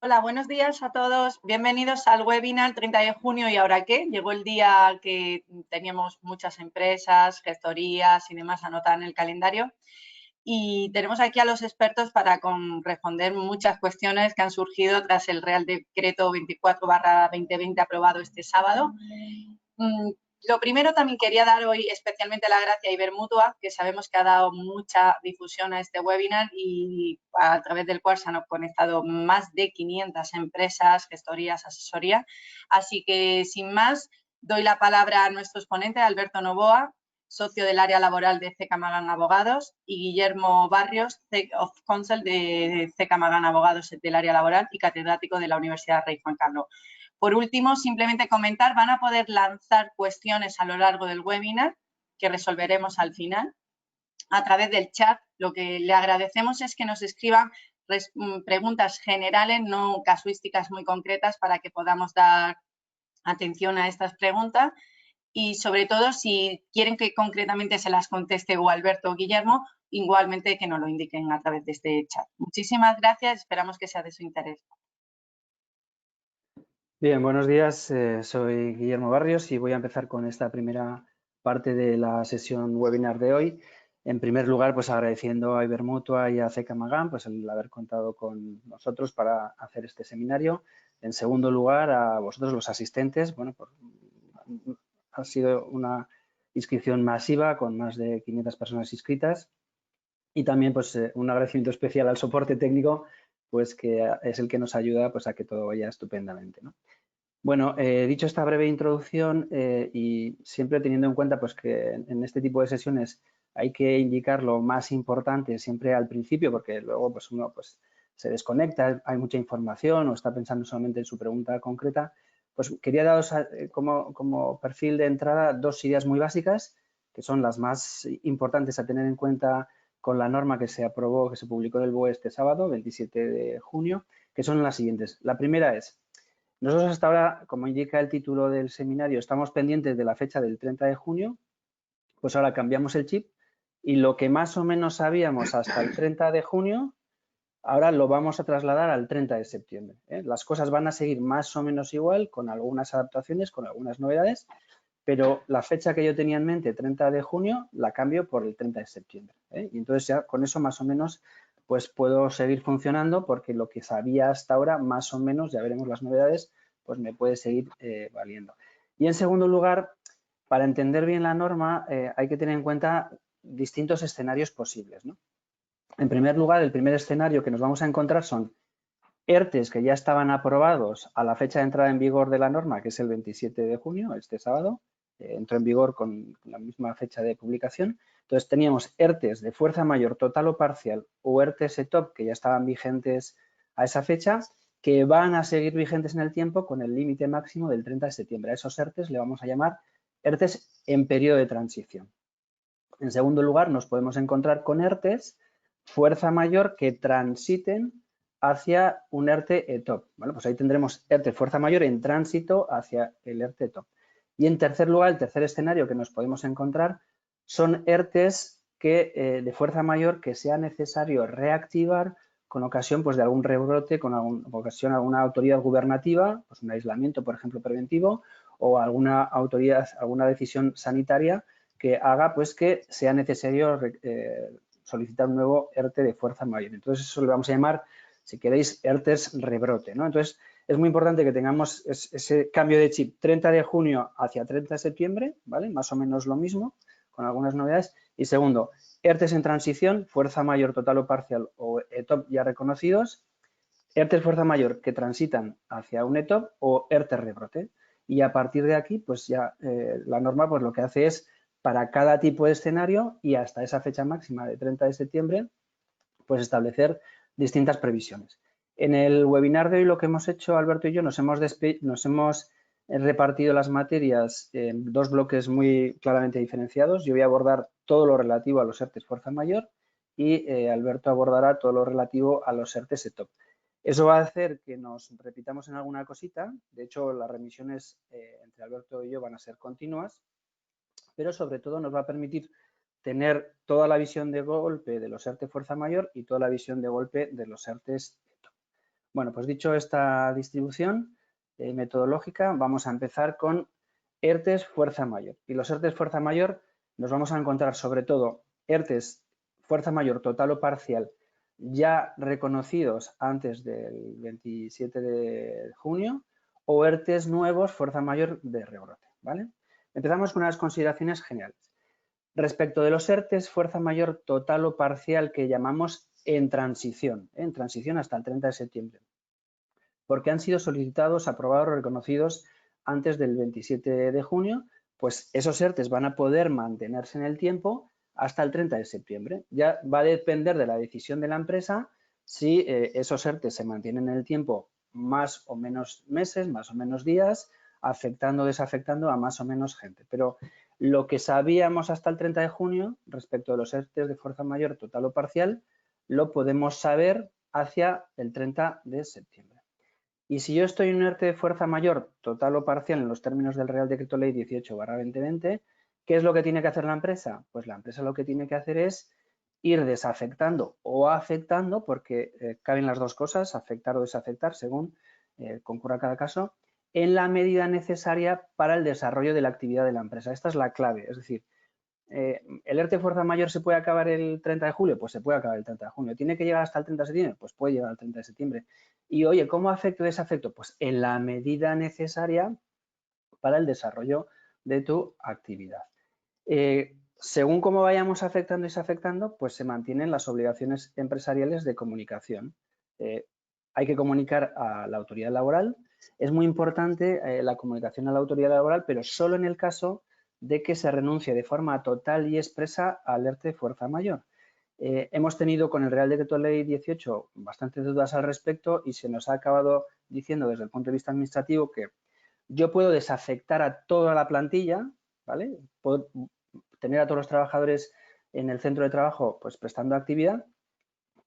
Hola, buenos días a todos. Bienvenidos al webinar 30 de junio. ¿Y ahora qué? Llegó el día que teníamos muchas empresas, gestorías y demás anotadas en el calendario. Y tenemos aquí a los expertos para responder muchas cuestiones que han surgido tras el Real Decreto 24/2020 aprobado este sábado. Lo primero, también quería dar hoy especialmente la gracia a Ibermutua, que sabemos que ha dado mucha difusión a este webinar y a través del cual se han conectado más de 500 empresas, gestorías, asesoría. Así que, sin más, doy la palabra a nuestro exponente, Alberto Novoa, socio del área laboral de CK Magán Abogados, y Guillermo Barrios, Head of Counsel de CK Magán Abogados del área laboral y catedrático de la Universidad Rey Juan Carlos. Por último, simplemente comentar, van a poder lanzar cuestiones a lo largo del webinar que resolveremos al final a través del chat. Lo que le agradecemos es que nos escriban preguntas generales, no casuísticas muy concretas, para que podamos dar atención a estas preguntas. Y sobre todo, si quieren que concretamente se las conteste o Alberto o Guillermo, igualmente que nos lo indiquen a través de este chat. Muchísimas gracias, esperamos que sea de su interés. Bien, buenos días. Soy Guillermo Barrios y voy a empezar con esta primera parte de la sesión webinar de hoy. En primer lugar, pues agradeciendo a Ibermutua y a CK Magán pues el haber contado con nosotros para hacer este seminario. En segundo lugar, a vosotros los asistentes. Bueno, ha sido una inscripción masiva con más de 500 personas inscritas. Y también pues un agradecimiento especial al soporte técnico, pues que es el que nos ayuda pues a que todo vaya estupendamente, ¿no? Bueno, dicho esta breve introducción y siempre teniendo en cuenta pues, que en este tipo de sesiones hay que indicar lo más importante siempre al principio, porque luego pues, uno pues, se desconecta, hay mucha información o está pensando solamente en su pregunta concreta, pues quería daros como perfil de entrada dos ideas muy básicas, que son las más importantes a tener en cuenta con la norma que se aprobó, que se publicó en el BOE este sábado, 27 de junio, que son las siguientes. La primera es: nosotros hasta ahora, como indica el título del seminario, estamos pendientes de la fecha del 30 de junio, pues ahora cambiamos el chip y lo que más o menos sabíamos hasta el 30 de junio, ahora lo vamos a trasladar al 30 de septiembre. Las cosas van a seguir más o menos igual, con algunas adaptaciones, con algunas novedades, pero la fecha que yo tenía en mente, 30 de junio, la cambio por el 30 de septiembre. Y entonces ya con eso más o menos pues puedo seguir funcionando, porque lo que sabía hasta ahora, más o menos, ya veremos las novedades, pues me puede seguir valiendo. Y en segundo lugar, para entender bien la norma, hay que tener en cuenta distintos escenarios posibles, ¿no? En primer lugar, el primer escenario que nos vamos a encontrar son ERTEs que ya estaban aprobados a la fecha de entrada en vigor de la norma, que es el 27 de junio, este sábado, entró en vigor con la misma fecha de publicación. Entonces teníamos ERTEs de fuerza mayor total o parcial o ERTEs ETOP que ya estaban vigentes a esa fecha, que van a seguir vigentes en el tiempo con el límite máximo del 30 de septiembre. A esos ERTEs le vamos a llamar ERTEs en periodo de transición. En segundo lugar, nos podemos encontrar con ERTEs fuerza mayor que transiten hacia un ERTE ETOP. Bueno, pues ahí tendremos ERTE fuerza mayor en tránsito hacia el ERTE ETOP. Y en tercer lugar, el tercer escenario que nos podemos encontrar son ERTEs de fuerza mayor que sea necesario reactivar con ocasión pues, de algún rebrote, con ocasión de alguna autoridad gubernativa, pues un aislamiento, por ejemplo, preventivo, o alguna autoridad, alguna decisión sanitaria que haga pues que sea necesario solicitar un nuevo ERTE de fuerza mayor. Entonces eso le vamos a llamar, si queréis, ERTEs rebrote, ¿no? Entonces es muy importante que tengamos ese cambio de chip 30 de junio hacia 30 de septiembre, ¿vale? Más o menos lo mismo, con algunas novedades. Y segundo, ERTEs en transición, fuerza mayor total o parcial o ETOP ya reconocidos, ERTEs fuerza mayor que transitan hacia un ETOP o ERTE rebrote. Y a partir de aquí, pues ya la norma pues lo que hace es, para cada tipo de escenario y hasta esa fecha máxima de 30 de septiembre, pues establecer distintas previsiones. En el webinar de hoy lo que hemos hecho, Alberto y yo, nos hemos repartido las materias en dos bloques muy claramente diferenciados. Yo voy a abordar todo lo relativo a los ERTEs fuerza mayor y Alberto abordará todo lo relativo a los ERTEs ETOP. Eso va a hacer que nos repitamos en alguna cosita. De hecho, las remisiones entre Alberto y yo van a ser continuas, pero sobre todo nos va a permitir tener toda la visión de golpe de los ERTE fuerza mayor y toda la visión de golpe de los ERTEs ETOP. Bueno, pues dicho esta distribución metodológica, vamos a empezar con ERTES fuerza mayor. Y los ERTES fuerza mayor nos vamos a encontrar sobre todo ERTES fuerza mayor total o parcial ya reconocidos antes del 27 de junio o ERTES nuevos fuerza mayor de rebrote, ¿vale? Empezamos con unas consideraciones generales. Respecto de los ERTES fuerza mayor total o parcial que llamamos en transición hasta el 30 de septiembre, porque han sido solicitados, aprobados o reconocidos antes del 27 de junio, pues esos ERTES van a poder mantenerse en el tiempo hasta el 30 de septiembre. Ya va a depender de la decisión de la empresa si esos ERTES se mantienen en el tiempo más o menos meses, más o menos días, afectando o desafectando a más o menos gente. Pero lo que sabíamos hasta el 30 de junio respecto de los ERTES de fuerza mayor total o parcial, lo podemos saber hacia el 30 de septiembre. Y si yo estoy en un ERTE de fuerza mayor total o parcial en los términos del Real Decreto Ley 18/2020, ¿qué es lo que tiene que hacer la empresa? Pues la empresa lo que tiene que hacer es ir desafectando o afectando, porque caben las dos cosas, afectar o desafectar, según concurra cada caso, en la medida necesaria para el desarrollo de la actividad de la empresa. Esta es la clave, es decir, ¿el ERTE fuerza mayor se puede acabar el 30 de julio? Pues se puede acabar el 30 de junio. ¿Tiene que llegar hasta el 30 de septiembre? Pues puede llegar al 30 de septiembre. Y oye, ¿cómo afecta o desafecto? Pues en la medida necesaria para el desarrollo de tu actividad. Según cómo vayamos afectando y desafectando, pues se mantienen las obligaciones empresariales de comunicación. Hay que comunicar a la autoridad laboral. Es muy importante la comunicación a la autoridad laboral, pero solo en el caso de que se renuncie de forma total y expresa al ERTE de fuerza mayor. Hemos tenido con el Real Decreto Ley 18 bastantes dudas al respecto y se nos ha acabado diciendo desde el punto de vista administrativo que yo puedo desafectar a toda la plantilla, ¿vale? Puedo tener a todos los trabajadores en el centro de trabajo pues prestando actividad,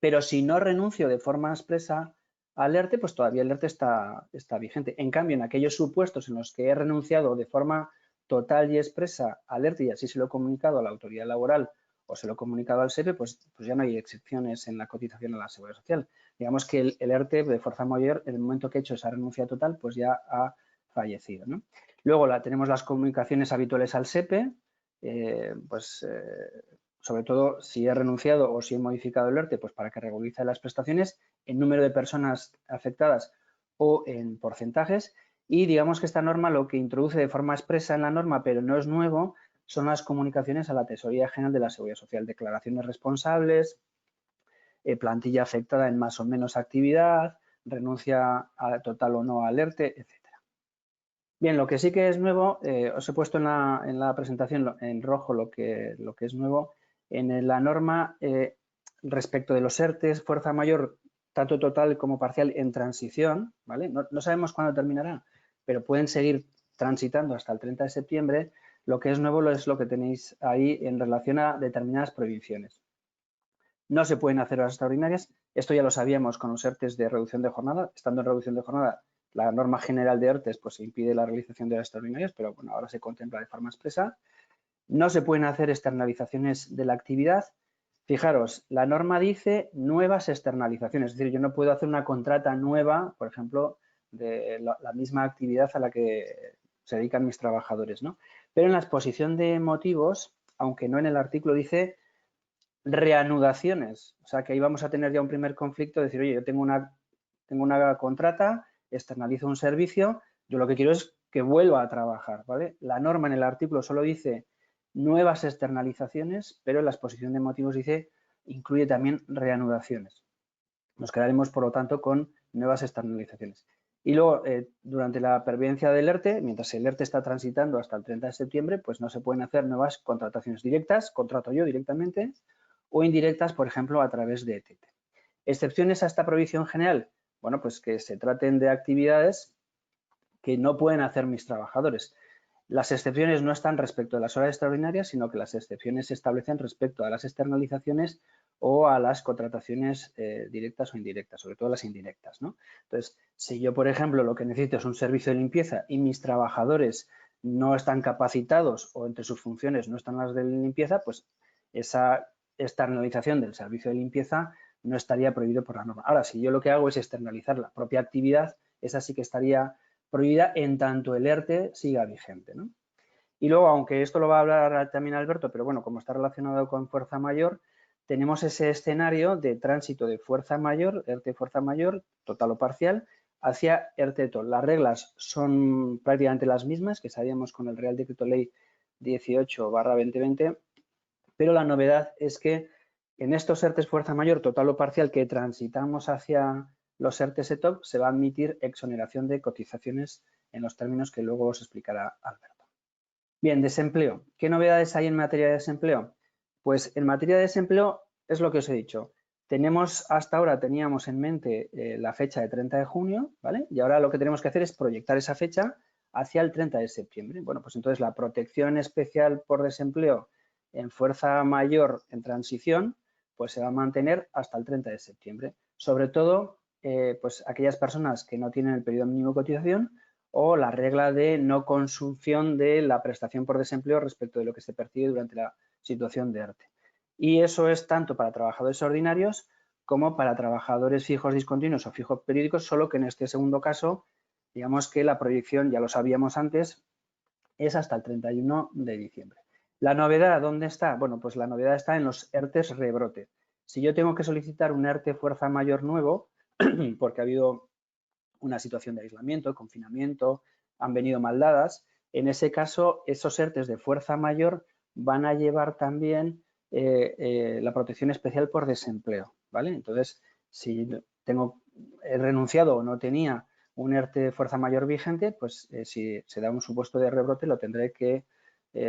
pero si no renuncio de forma expresa al ERTE, pues todavía el ERTE está vigente. En cambio, en aquellos supuestos en los que he renunciado de forma total y expresa al ERTE y así se lo he comunicado a la autoridad laboral o se lo he comunicado al SEPE, pues ya no hay excepciones en la cotización a la Seguridad Social. Digamos que el ERTE de fuerza mayor, en el momento que he hecho esa renuncia total, pues ya ha fallecido, ¿no? Luego tenemos las comunicaciones habituales al SEPE, sobre todo si he renunciado o si he modificado el ERTE, pues para que regularice las prestaciones en número de personas afectadas o en porcentajes. Y digamos que esta norma lo que introduce de forma expresa en la norma, pero no es nuevo, son las comunicaciones a la Tesorería General de la Seguridad Social, declaraciones responsables, plantilla afectada en más o menos actividad, renuncia a total o no al ERTE, etc. Bien, lo que sí que es nuevo, os he puesto en la presentación en rojo lo que es nuevo. En la norma respecto de los ERTES, fuerza mayor, tanto total como parcial en transición, ¿vale? No sabemos cuándo terminará, pero pueden seguir transitando hasta el 30 de septiembre. Lo que es nuevo es lo que tenéis ahí en relación a determinadas prohibiciones. No se pueden hacer horas extraordinarias. Esto ya lo sabíamos con los ERTES de reducción de jornada. Estando en reducción de jornada, la norma general de ERTES pues impide la realización de horas extraordinarias, pero bueno, ahora se contempla de forma expresa. No se pueden hacer externalizaciones de la actividad. Fijaros, la norma dice nuevas externalizaciones, es decir, yo no puedo hacer una contrata nueva, por ejemplo, de la misma actividad a la que se dedican mis trabajadores, ¿no? Pero en la exposición de motivos, aunque no en el artículo, dice reanudaciones, o sea que ahí vamos a tener ya un primer conflicto, de decir, oye, yo tengo una contrata, externalizo un servicio, yo lo que quiero es que vuelva a trabajar, ¿vale? La norma en el artículo solo dice nuevas externalizaciones, pero en la exposición de motivos dice incluye también reanudaciones. Nos quedaremos, por lo tanto, con nuevas externalizaciones. Y luego, durante la pervivencia del ERTE, mientras el ERTE está transitando hasta el 30 de septiembre, pues no se pueden hacer nuevas contrataciones directas, contrato yo directamente, o indirectas, por ejemplo, a través de ETT. ¿Excepciones a esta prohibición general? Bueno, pues que se traten de actividades que no pueden hacer mis trabajadores. Las excepciones no están respecto a las horas extraordinarias, sino que las excepciones se establecen respecto a las externalizaciones o a las contrataciones directas o indirectas, sobre todo las indirectas, ¿no? Entonces, si yo, por ejemplo, lo que necesito es un servicio de limpieza y mis trabajadores no están capacitados o entre sus funciones no están las de limpieza, pues esa externalización del servicio de limpieza no estaría prohibido por la norma. Ahora, si yo lo que hago es externalizar la propia actividad, esa sí que estaría prohibida en tanto el ERTE siga vigente, ¿no? Y luego, aunque esto lo va a hablar también Alberto, pero bueno, como está relacionado con fuerza mayor, tenemos ese escenario de tránsito de fuerza mayor, ERTE fuerza mayor, total o parcial, hacia ERTE total. Las reglas son prácticamente las mismas que sabíamos con el Real Decreto Ley 18/2020, pero la novedad es que en estos ERTEs fuerza mayor, total o parcial, que transitamos hacia los ERTEs ETOP, se va a admitir exoneración de cotizaciones en los términos que luego os explicará Alberto. Bien, desempleo. ¿Qué novedades hay en materia de desempleo? Pues en materia de desempleo es lo que os he dicho. Hasta ahora teníamos en mente la fecha de 30 de junio, ¿vale? Y ahora lo que tenemos que hacer es proyectar esa fecha hacia el 30 de septiembre. Bueno, pues entonces la protección especial por desempleo en fuerza mayor en transición, pues se va a mantener hasta el 30 de septiembre. Sobre todo, pues aquellas personas que no tienen el periodo mínimo de cotización o la regla de no consunción de la prestación por desempleo respecto de lo que se percibe durante la situación de ERTE. Y eso es tanto para trabajadores ordinarios como para trabajadores fijos discontinuos o fijos periódicos, solo que en este segundo caso, digamos que la proyección, ya lo sabíamos antes, es hasta el 31 de diciembre. ¿La novedad dónde está? Bueno, pues la novedad está en los ERTEs rebrote. Si yo tengo que solicitar un ERTE fuerza mayor nuevo, porque ha habido una situación de aislamiento, confinamiento, han venido mal dadas, en ese caso esos ERTEs de fuerza mayor van a llevar también la protección especial por desempleo, ¿vale? Entonces, si he renunciado o no tenía un ERTE de fuerza mayor vigente, pues si se da un supuesto de rebrote lo tendré que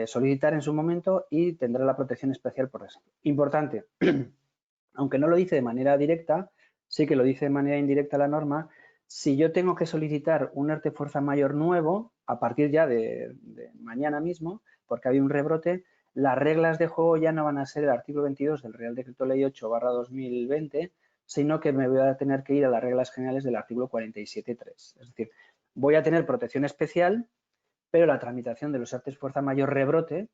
solicitar en su momento y tendré la protección especial por desempleo. Importante, aunque no lo dice de manera directa, sí que lo dice de manera indirecta la norma. Si yo tengo que solicitar un ERTE fuerza mayor nuevo, a partir ya de mañana mismo, porque hay un rebrote, las reglas de juego ya no van a ser el artículo 22 del Real Decreto Ley 8/2020, sino que me voy a tener que ir a las reglas generales del artículo 47.3. Es decir, voy a tener protección especial, pero la tramitación de los ERTEs fuerza mayor rebrote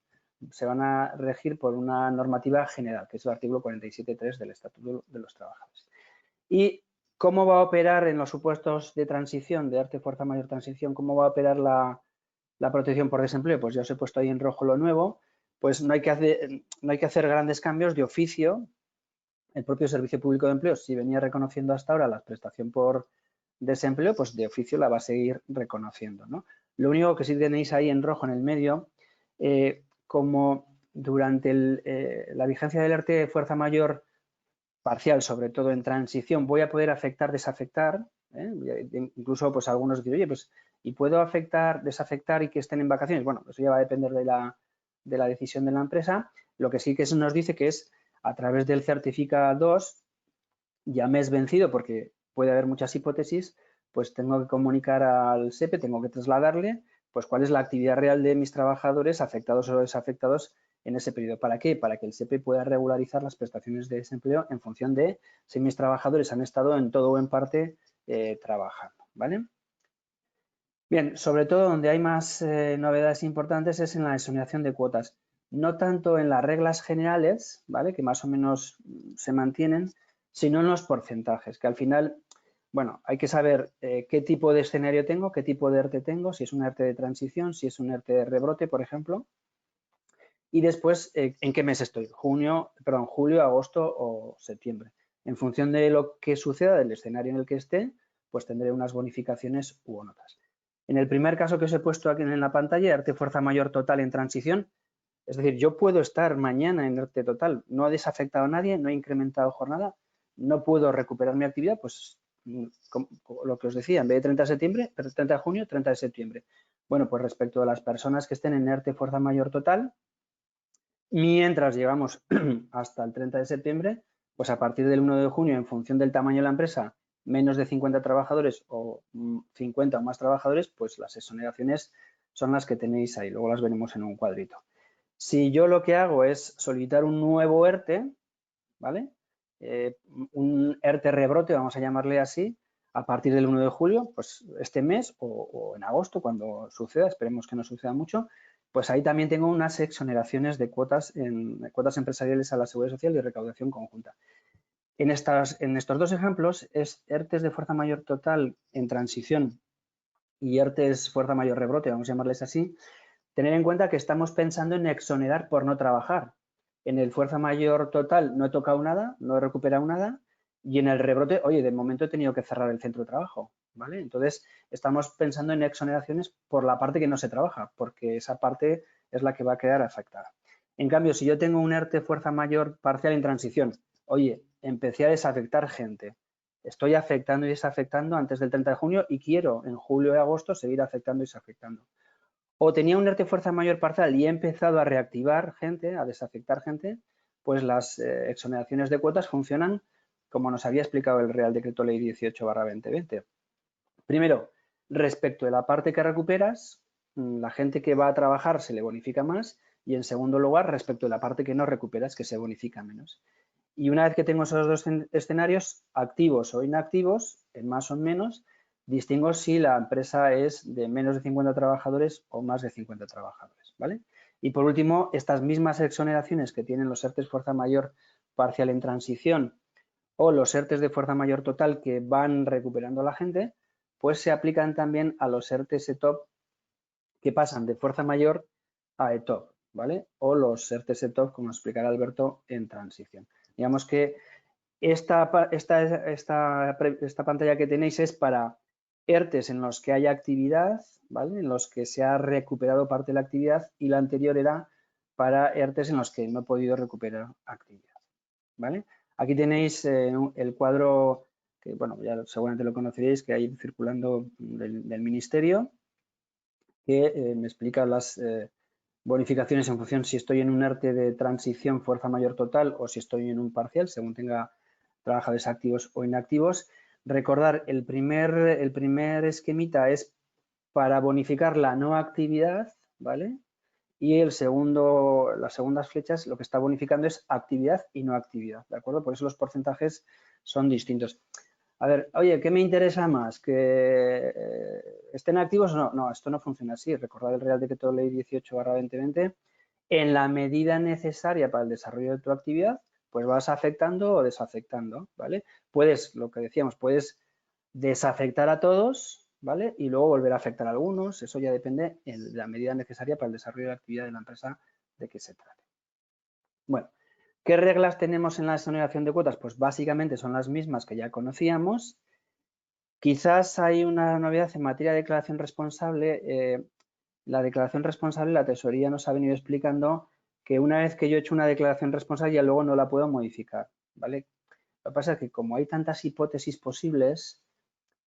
se van a regir por una normativa general, que es el artículo 47.3 del Estatuto de los Trabajadores. ¿Y cómo va a operar en los supuestos de transición, de ERTE fuerza mayor transición, cómo va a operar la protección por desempleo? Pues ya os he puesto ahí en rojo lo nuevo. Pues no hay que hacer grandes cambios de oficio. El propio Servicio Público de Empleo, si venía reconociendo hasta ahora la prestación por desempleo, pues de oficio la va a seguir reconociendo, ¿no? Lo único que sí tenéis ahí en rojo en el medio, como durante la vigencia del ERTE de fuerza mayor parcial, sobre todo en transición, voy a poder afectar, desafectar, incluso pues algunos dicen, oye, pues, ¿y puedo afectar, desafectar y que estén en vacaciones? Bueno, eso ya va a depender de la decisión de la empresa. Lo que sí que nos dice que es a través del Certifica 2, ya mes vencido, porque puede haber muchas hipótesis, pues tengo que comunicar al SEPE, tengo que trasladarle pues cuál es la actividad real de mis trabajadores afectados o desafectados en ese periodo. ¿Para qué? Para que el SEPE pueda regularizar las prestaciones de desempleo en función de si mis trabajadores han estado en todo o en parte trabajando, ¿vale? Bien, sobre todo donde hay más novedades importantes es en la exoneración de cuotas. No tanto en las reglas generales, ¿vale? Que más o menos se mantienen, sino en los porcentajes, que al final, bueno, hay que saber qué tipo de escenario tengo, qué tipo de ERTE tengo, si es un ERTE de transición, si es un ERTE de rebrote, por ejemplo, y después en qué mes estoy, julio, agosto o septiembre. En función de lo que suceda, del escenario en el que esté, pues tendré unas bonificaciones u otras. En el primer caso que os he puesto aquí en la pantalla, ERTE fuerza mayor total en transición, es decir, yo puedo estar mañana en ERTE total, no ha desafectado a nadie, no he incrementado jornada, no puedo recuperar mi actividad, pues lo que os decía, en vez de 30 de septiembre, 30 de junio, 30 de septiembre. Bueno, pues respecto a las personas que estén en ERTE fuerza mayor total, mientras llegamos hasta el 30 de septiembre, pues a partir del 1 de junio, en función del tamaño de la empresa, menos de 50 trabajadores o 50 o más trabajadores, pues las exoneraciones son las que tenéis ahí. Luego las veremos en un cuadrito. Si yo lo que hago es solicitar un nuevo ERTE, ¿vale? Un ERTE rebrote, vamos a llamarle así, a partir del 1 de julio, pues este mes o en agosto, cuando suceda, esperemos que no suceda mucho, pues ahí también tengo unas exoneraciones de cuotas empresariales a la Seguridad Social y recaudación conjunta. En estos dos ejemplos es ERTES de fuerza mayor total en transición y ERTES fuerza mayor rebrote, vamos a llamarles así. Tener en cuenta que estamos pensando en exonerar por no trabajar. En el fuerza mayor total no he tocado nada, no he recuperado nada, y en el rebrote, oye, de momento he tenido que cerrar el centro de trabajo, ¿vale? Entonces, estamos pensando en exoneraciones por la parte que no se trabaja, porque esa parte es la que va a quedar afectada. En cambio, si yo tengo un ERTE fuerza mayor parcial en transición, oye, empecé a desafectar gente, estoy afectando y desafectando antes del 30 de junio y quiero en julio y agosto seguir afectando y desafectando. O tenía un ERTE fuerza mayor parcial y he empezado a reactivar gente, a desafectar gente, pues las exoneraciones de cuotas funcionan como nos había explicado el Real Decreto Ley 18/2020. Primero, respecto de la parte que recuperas, la gente que va a trabajar se le bonifica más, y en segundo lugar, respecto de la parte que no recuperas, que se bonifica menos. Y una vez que tengo esos dos escenarios, activos o inactivos, en más o en menos, distingo si la empresa es de menos de 50 trabajadores o más de 50 trabajadores, ¿vale? Y por último, estas mismas exoneraciones que tienen los ERTES fuerza mayor parcial en transición o los ERTES de fuerza mayor total que van recuperando a la gente, pues se aplican también a los ERTES ETOP que pasan de fuerza mayor a ETOP, ¿vale? O los ERTES ETOP, como explicará Alberto, en transición. Digamos que esta pantalla que tenéis es para ERTES en los que hay actividad, ¿vale? En los que se ha recuperado parte de la actividad, y la anterior era para ERTES en los que no he podido recuperar actividad, ¿vale? Aquí tenéis el cuadro que, bueno, ya seguramente lo conoceréis, que hay circulando del Ministerio, que me explica las bonificaciones en función si estoy en un ERTE de transición fuerza mayor total o si estoy en un parcial, según tenga trabajadores activos o inactivos. Recordar, el primer esquemita es para bonificar la no actividad, ¿vale? Y las segundas flechas lo que está bonificando es actividad y no actividad, ¿de acuerdo? Por eso los porcentajes son distintos. A ver, oye, ¿qué me interesa más? ¿Que estén activos o no? No, esto no funciona así. Recordad el Real Decreto Ley 18/2020. En la medida necesaria para el desarrollo de tu actividad, pues vas afectando o desafectando, ¿vale? Puedes, lo que decíamos, puedes desafectar a todos, ¿vale? Y luego volver a afectar a algunos. Eso ya depende de la medida necesaria para el desarrollo de la actividad de la empresa de que se trate. Bueno, ¿qué reglas tenemos en la exoneración de cuotas? Pues básicamente son las mismas que ya conocíamos. Quizás hay una novedad en materia de declaración responsable. La declaración responsable, la tesorería nos ha venido explicando que una vez que yo he hecho una declaración responsable ya luego no la puedo modificar, ¿vale? Lo que pasa es que como hay tantas hipótesis posibles,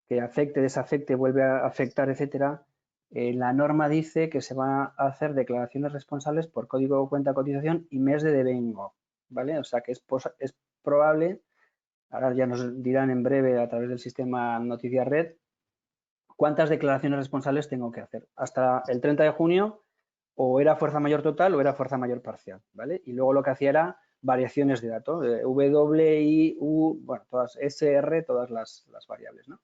que afecte, desafecte, vuelve a afectar, etcétera, la norma dice que se van a hacer declaraciones responsables por código de cuenta cotización y mes de devengo, ¿vale? O sea que es probable, ahora ya nos dirán en breve a través del sistema Noticias Red, cuántas declaraciones responsables tengo que hacer. Hasta el 30 de junio o era fuerza mayor total o era fuerza mayor parcial, ¿vale? Y luego lo que hacía era variaciones de datos, W, I, U, bueno, todas, SR, todas las variables, ¿no?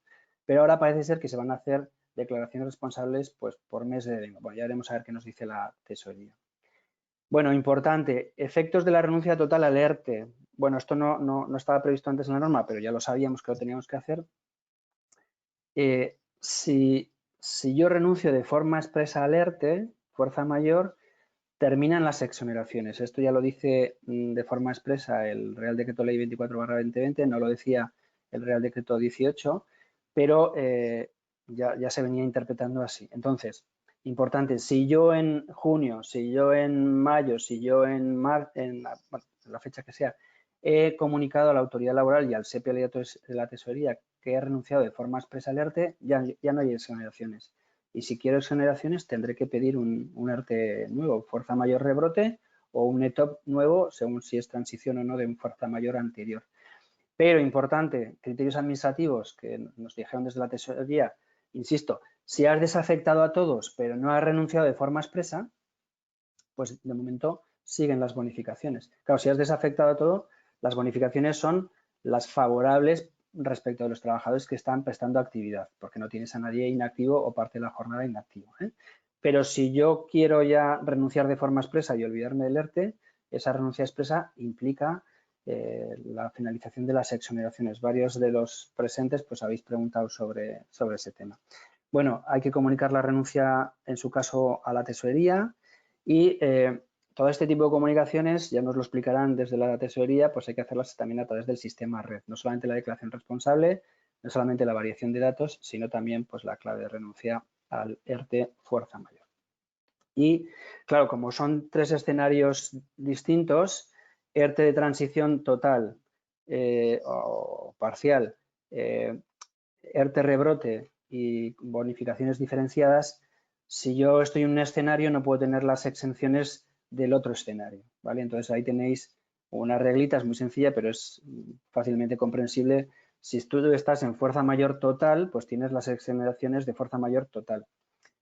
Pero ahora parece ser que se van a hacer declaraciones responsables pues por mes de devengo. Bueno, ya veremos a ver qué nos dice la tesorería. Bueno, importante, efectos de la renuncia total al ERTE. Bueno, esto no estaba previsto antes en la norma, pero ya lo sabíamos que lo teníamos que hacer. Si yo renuncio de forma expresa al ERTE, fuerza mayor, terminan las exoneraciones. Esto ya lo dice de forma expresa el Real Decreto Ley 24/2020, no lo decía el Real Decreto 18, pero ya se venía interpretando así. Entonces, importante, si yo en junio, si yo en mayo, si yo en la fecha que sea, he comunicado a la autoridad laboral y al SEPE de la tesorería que he renunciado de forma expresa al ERTE, ya no hay exoneraciones. Y si quiero exoneraciones tendré que pedir un ERTE nuevo, fuerza mayor rebrote, o un ETOP nuevo, según si es transición o no de un fuerza mayor anterior. Pero importante, criterios administrativos que nos dijeron desde la tesorería, insisto, si has desafectado a todos pero no has renunciado de forma expresa, pues de momento siguen las bonificaciones. Claro, si has desafectado a todo, las bonificaciones son las favorables respecto a los trabajadores que están prestando actividad, porque no tienes a nadie inactivo o parte de la jornada inactivo, ¿eh? Pero si yo quiero ya renunciar de forma expresa y olvidarme del ERTE, esa renuncia expresa implica la finalización de las exoneraciones. Varios de los presentes pues habéis preguntado sobre ese tema. Bueno, hay que comunicar la renuncia, en su caso, a la tesorería y todo este tipo de comunicaciones, ya nos lo explicarán desde la tesorería, pues hay que hacerlas también a través del sistema red. No solamente la declaración responsable, no solamente la variación de datos, sino también pues la clave de renuncia al ERTE fuerza mayor. Y claro, como son 3 escenarios distintos, ERTE de transición total o parcial, ERTE rebrote y bonificaciones diferenciadas, si yo estoy en un escenario no puedo tener las exenciones del otro escenario, ¿vale? Entonces ahí tenéis una reglita, es muy sencilla, pero es fácilmente comprensible. Si tú estás en fuerza mayor total, pues tienes las exoneraciones de fuerza mayor total.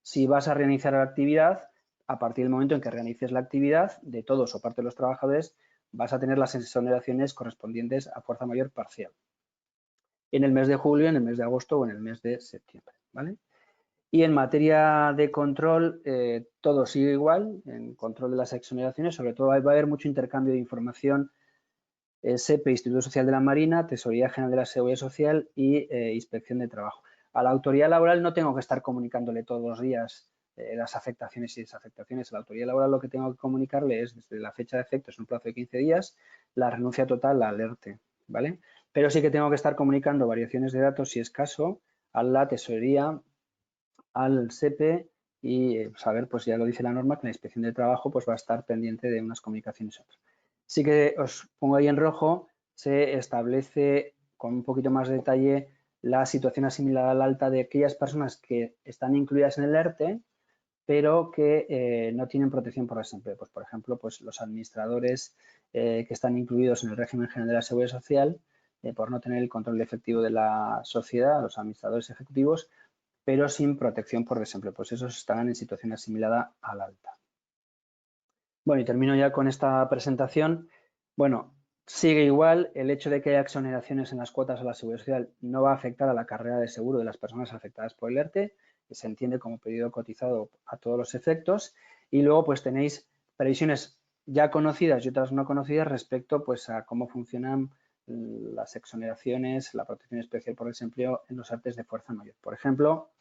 Si vas a reiniciar la actividad, a partir del momento en que reinicies la actividad de todos o parte de los trabajadores, vas a tener las exoneraciones correspondientes a fuerza mayor parcial. En el mes de julio, en el mes de agosto o en el mes de septiembre, ¿vale? Y en materia de control, todo sigue igual, en control de las exoneraciones, sobre todo va a haber mucho intercambio de información, SEPE, Instituto Social de la Marina, Tesorería General de la Seguridad Social y Inspección de Trabajo. A la autoridad laboral no tengo que estar comunicándole todos los días las afectaciones y desafectaciones. A la autoridad laboral lo que tengo que comunicarle es desde la fecha de efecto, es un plazo de 15 días, la renuncia total, la alerte, ¿vale? Pero sí que tengo que estar comunicando variaciones de datos, si es caso, a la tesorería, al SEPE y saber, pues ya lo dice la norma, que la inspección de trabajo pues va a estar pendiente de unas comunicaciones u otras. Sí que os pongo ahí en rojo, se establece con un poquito más de detalle la situación asimilada al alta de aquellas personas que están incluidas en el ERTE, pero que no tienen protección por desempleo. Pues, por ejemplo, pues los administradores que están incluidos en el régimen general de la Seguridad Social, por no tener el control efectivo de la sociedad, los administradores ejecutivos, pero sin protección por desempleo. Pues esos estarán en situación asimilada al alta. Bueno, y termino ya con esta presentación. Bueno, sigue igual. El hecho de que haya exoneraciones en las cuotas a la Seguridad Social no va a afectar a la carrera de seguro de las personas afectadas por el ERTE, que se entiende como pedido cotizado a todos los efectos. Y luego pues tenéis previsiones ya conocidas y otras no conocidas respecto pues a cómo funcionan las exoneraciones, la protección especial por desempleo en los ERTEs de fuerza mayor. Por ejemplo,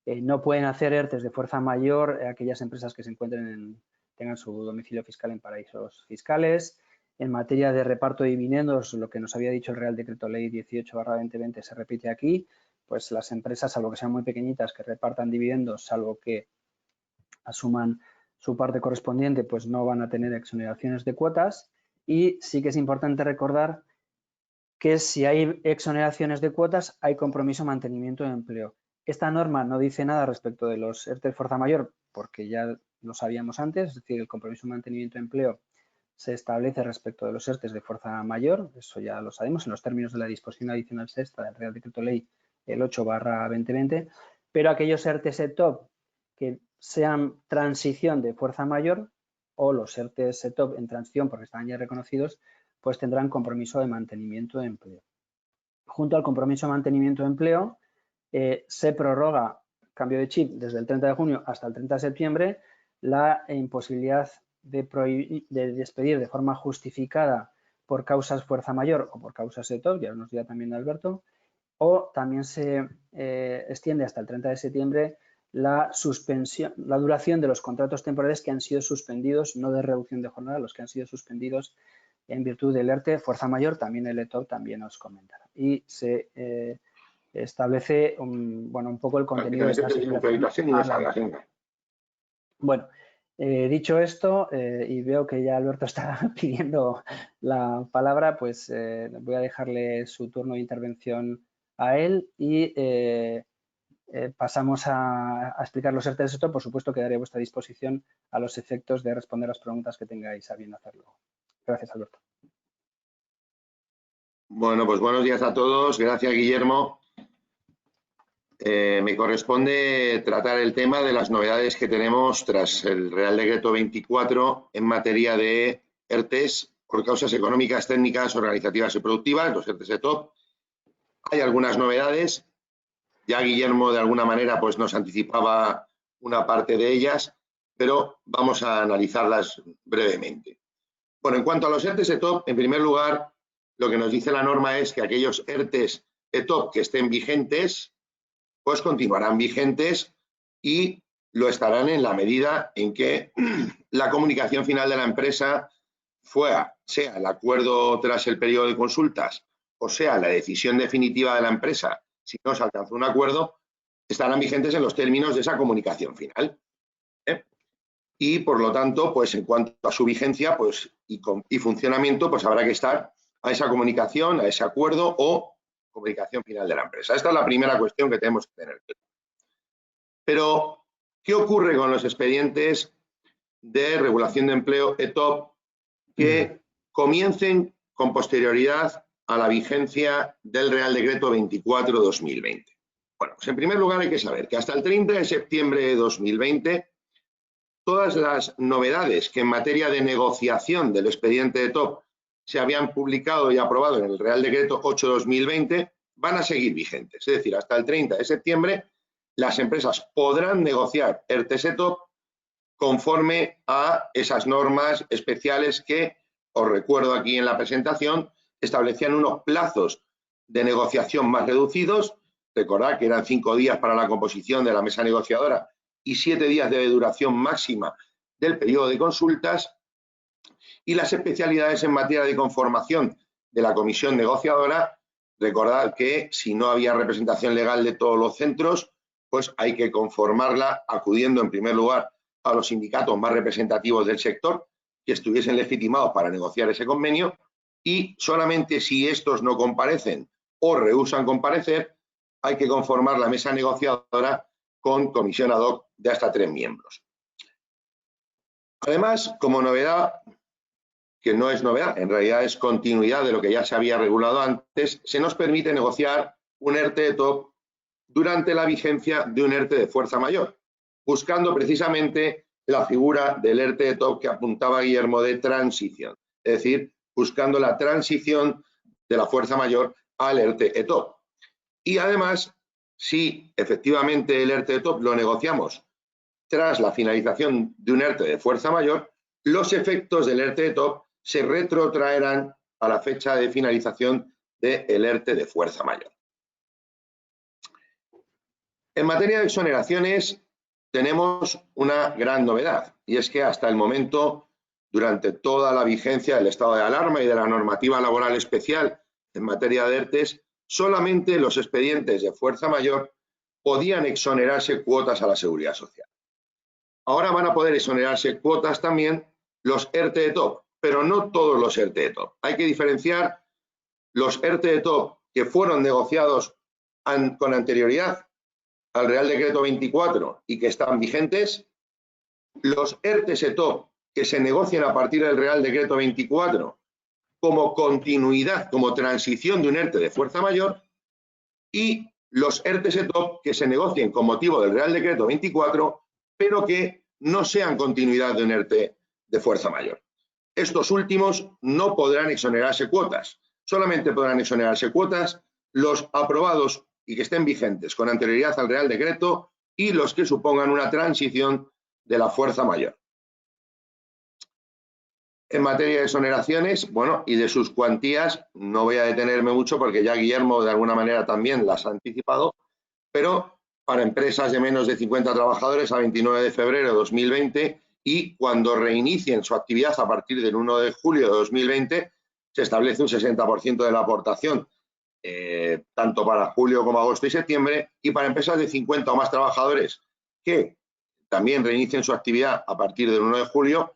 no pueden hacer ERTEs de fuerza mayor aquellas empresas que se encuentren tengan su domicilio fiscal en paraísos fiscales. En materia de reparto de dividendos, lo que nos había dicho el Real Decreto Ley 18/2020 se repite aquí, pues las empresas, salvo que sean muy pequeñitas, que repartan dividendos, salvo que asuman su parte correspondiente, pues no van a tener exoneraciones de cuotas. Y sí que es importante recordar que si hay exoneraciones de cuotas, hay compromiso mantenimiento de empleo. Esta norma no dice nada respecto de los ERTE de fuerza mayor, porque ya lo sabíamos antes, es decir, el compromiso de mantenimiento de empleo se establece respecto de los ERTE de fuerza mayor, eso ya lo sabemos en los términos de la disposición adicional sexta del Real Decreto Ley el 8/2020, pero aquellos ERTE SETOP que sean transición de fuerza mayor o los ERTE SETOP en transición porque están ya reconocidos, pues tendrán compromiso de mantenimiento de empleo. Junto al compromiso de mantenimiento de empleo, se prorroga, cambio de chip, desde el 30 de junio hasta el 30 de septiembre, la imposibilidad de despedir de forma justificada por causas fuerza mayor o por causas SETOP, ya nos dirá también Alberto, o también se extiende hasta el 30 de septiembre la suspensión, la duración de los contratos temporales que han sido suspendidos, no de reducción de jornada, los que han sido suspendidos en virtud del ERTE, fuerza mayor, también el ETOP también os comentará. Y se establece un poco el contenido de esta asignación. Bueno, dicho esto, y veo que ya Alberto está pidiendo la palabra, pues voy a dejarle su turno de intervención a él y pasamos a explicar los ERTE del sector. Por supuesto, quedaré a vuestra disposición a los efectos de responder las preguntas que tengáis a bien hacerlo. Gracias, Alberto. Bueno, pues buenos días a todos. Gracias, Guillermo. Me corresponde tratar el tema de las novedades que tenemos tras el Real Decreto 24 en materia de ERTEs por causas económicas, técnicas, organizativas y productivas, los ERTEs de TOP. Hay algunas novedades. Ya Guillermo, de alguna manera, pues nos anticipaba una parte de ellas, pero vamos a analizarlas brevemente. Bueno, en cuanto a los ERTEs de TOP, en primer lugar, lo que nos dice la norma es que aquellos ERTEs ETOP que estén vigentes, pues continuarán vigentes y lo estarán en la medida en que la comunicación final de la empresa sea el acuerdo tras el periodo de consultas o sea la decisión definitiva de la empresa, si no se alcanza un acuerdo, estarán vigentes en los términos de esa comunicación final. Y, por lo tanto, pues en cuanto a su vigencia pues, y funcionamiento, pues habrá que estar a esa comunicación, a ese acuerdo o comunicación final de la empresa. Esta es la primera cuestión que tenemos que tener. Pero, ¿qué ocurre con los expedientes de regulación de empleo ETOP que comiencen con posterioridad a la vigencia del Real Decreto 24/2020? Bueno, pues en primer lugar hay que saber que hasta el 30 de septiembre de 2020 todas las novedades que en materia de negociación del expediente ETOP se habían publicado y aprobado en el Real Decreto 8/2020 van a seguir vigentes. Es decir, hasta el 30 de septiembre las empresas podrán negociar ERTES ETOP conforme a esas normas especiales que, os recuerdo aquí en la presentación, establecían unos plazos de negociación más reducidos. Recordad que eran 5 días para la composición de la mesa negociadora y 7 días de duración máxima del periodo de consultas, y las especialidades en materia de conformación de la comisión negociadora. Recordad que si no había representación legal de todos los centros, pues hay que conformarla acudiendo en primer lugar a los sindicatos más representativos del sector que estuviesen legitimados para negociar ese convenio, y solamente si estos no comparecen o rehúsan comparecer, hay que conformar la mesa negociadora con comisión ad hoc de hasta 3 miembros. Además, como novedad, que no es novedad, en realidad es continuidad de lo que ya se había regulado antes, se nos permite negociar un ERTE ETOP durante la vigencia de un ERTE de fuerza mayor, buscando precisamente la figura del ERTE ETOP que apuntaba Guillermo de transición, es decir, buscando la transición de la fuerza mayor al ERTE ETOP. Y además, si efectivamente el ERTE ETOP lo negociamos tras la finalización de un ERTE de fuerza mayor, los efectos del ERTE ETOP se retrotraerán a la fecha de finalización del ERTE de fuerza mayor. En materia de exoneraciones tenemos una gran novedad, y es que hasta el momento, durante toda la vigencia del estado de alarma y de la normativa laboral especial en materia de ERTEs, solamente los expedientes de fuerza mayor podían exonerarse cuotas a la seguridad social. Ahora van a poder exonerarse cuotas también los ERTE ETOP, pero no todos los ERTE ETOP. Hay que diferenciar los ERTE ETOP que fueron negociados con anterioridad al Real Decreto 24 y que están vigentes, los ERTES ETOP que se negocian a partir del Real Decreto 24 como continuidad, como transición de un ERTE de fuerza mayor, y los ERTES ETOP que se negocien con motivo del Real Decreto 24, pero que no sean continuidad de un ERTE de fuerza mayor. Estos últimos no podrán exonerarse cuotas, solamente podrán exonerarse cuotas los aprobados y que estén vigentes con anterioridad al Real Decreto y los que supongan una transición de la fuerza mayor. En materia de exoneraciones, bueno, y de sus cuantías, no voy a detenerme mucho porque ya Guillermo de alguna manera también las ha anticipado, pero para empresas de menos de 50 trabajadores a 29 de febrero de 2020 y cuando reinicien su actividad a partir del 1 de julio de 2020, se establece un 60% de la aportación, tanto para julio como agosto y septiembre, y para empresas de 50 o más trabajadores que también reinicien su actividad a partir del 1 de julio,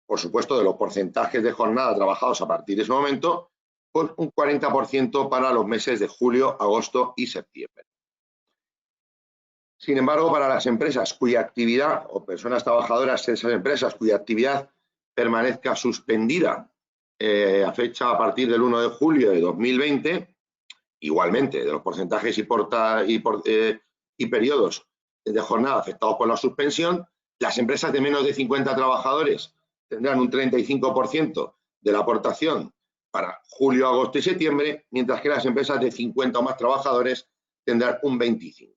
por supuesto, de los porcentajes de jornada trabajados a partir de ese momento, pues un 40% para los meses de julio, agosto y septiembre. Sin embargo, para las empresas cuya actividad o personas trabajadoras de esas empresas cuya actividad permanezca suspendida a fecha a partir del 1 de julio de 2020, igualmente de los porcentajes y periodos de jornada afectados por la suspensión, las empresas de menos de 50 trabajadores tendrán un 35% de la aportación para julio, agosto y septiembre, mientras que las empresas de 50 o más trabajadores tendrán un 25%.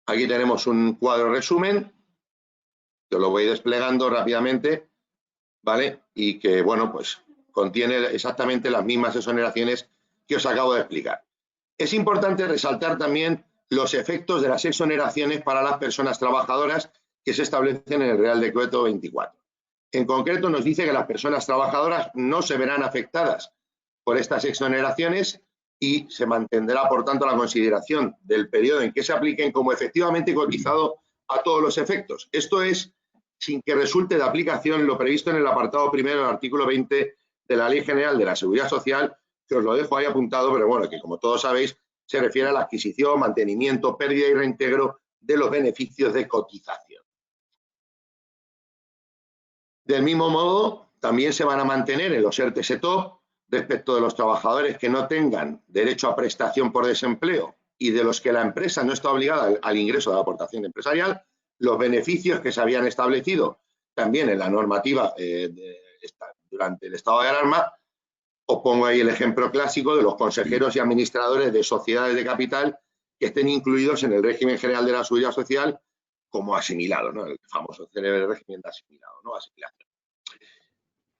Aquí tenemos un cuadro resumen, que lo voy desplegando rápidamente ¿vale? Y que, bueno, pues contiene exactamente las mismas exoneraciones que os acabo de explicar. Es importante resaltar también los efectos de las exoneraciones para las personas trabajadoras que se establecen en el Real Decreto 24. En concreto, nos dice que las personas trabajadoras no se verán afectadas por estas exoneraciones y se mantendrá, por tanto, la consideración del periodo en que se apliquen como efectivamente cotizado a todos los efectos. Esto es sin que resulte de aplicación lo previsto en el apartado primero del artículo 20 de la Ley General de la Seguridad Social, que os lo dejo ahí apuntado, pero bueno, que como todos sabéis, se refiere a la adquisición, mantenimiento, pérdida y reintegro de los beneficios de cotización. Del mismo modo, también se van a mantener en los ERTE-SETOP respecto de los trabajadores que no tengan derecho a prestación por desempleo y de los que la empresa no está obligada al ingreso de la aportación empresarial, los beneficios que se habían establecido también en la normativa durante el estado de alarma. Os pongo ahí el ejemplo clásico de los consejeros y administradores de sociedades de capital que estén incluidos en el régimen general de la seguridad social como asimilado, ¿no? El famoso célebre régimen de asimilado, ¿no? Asimilación.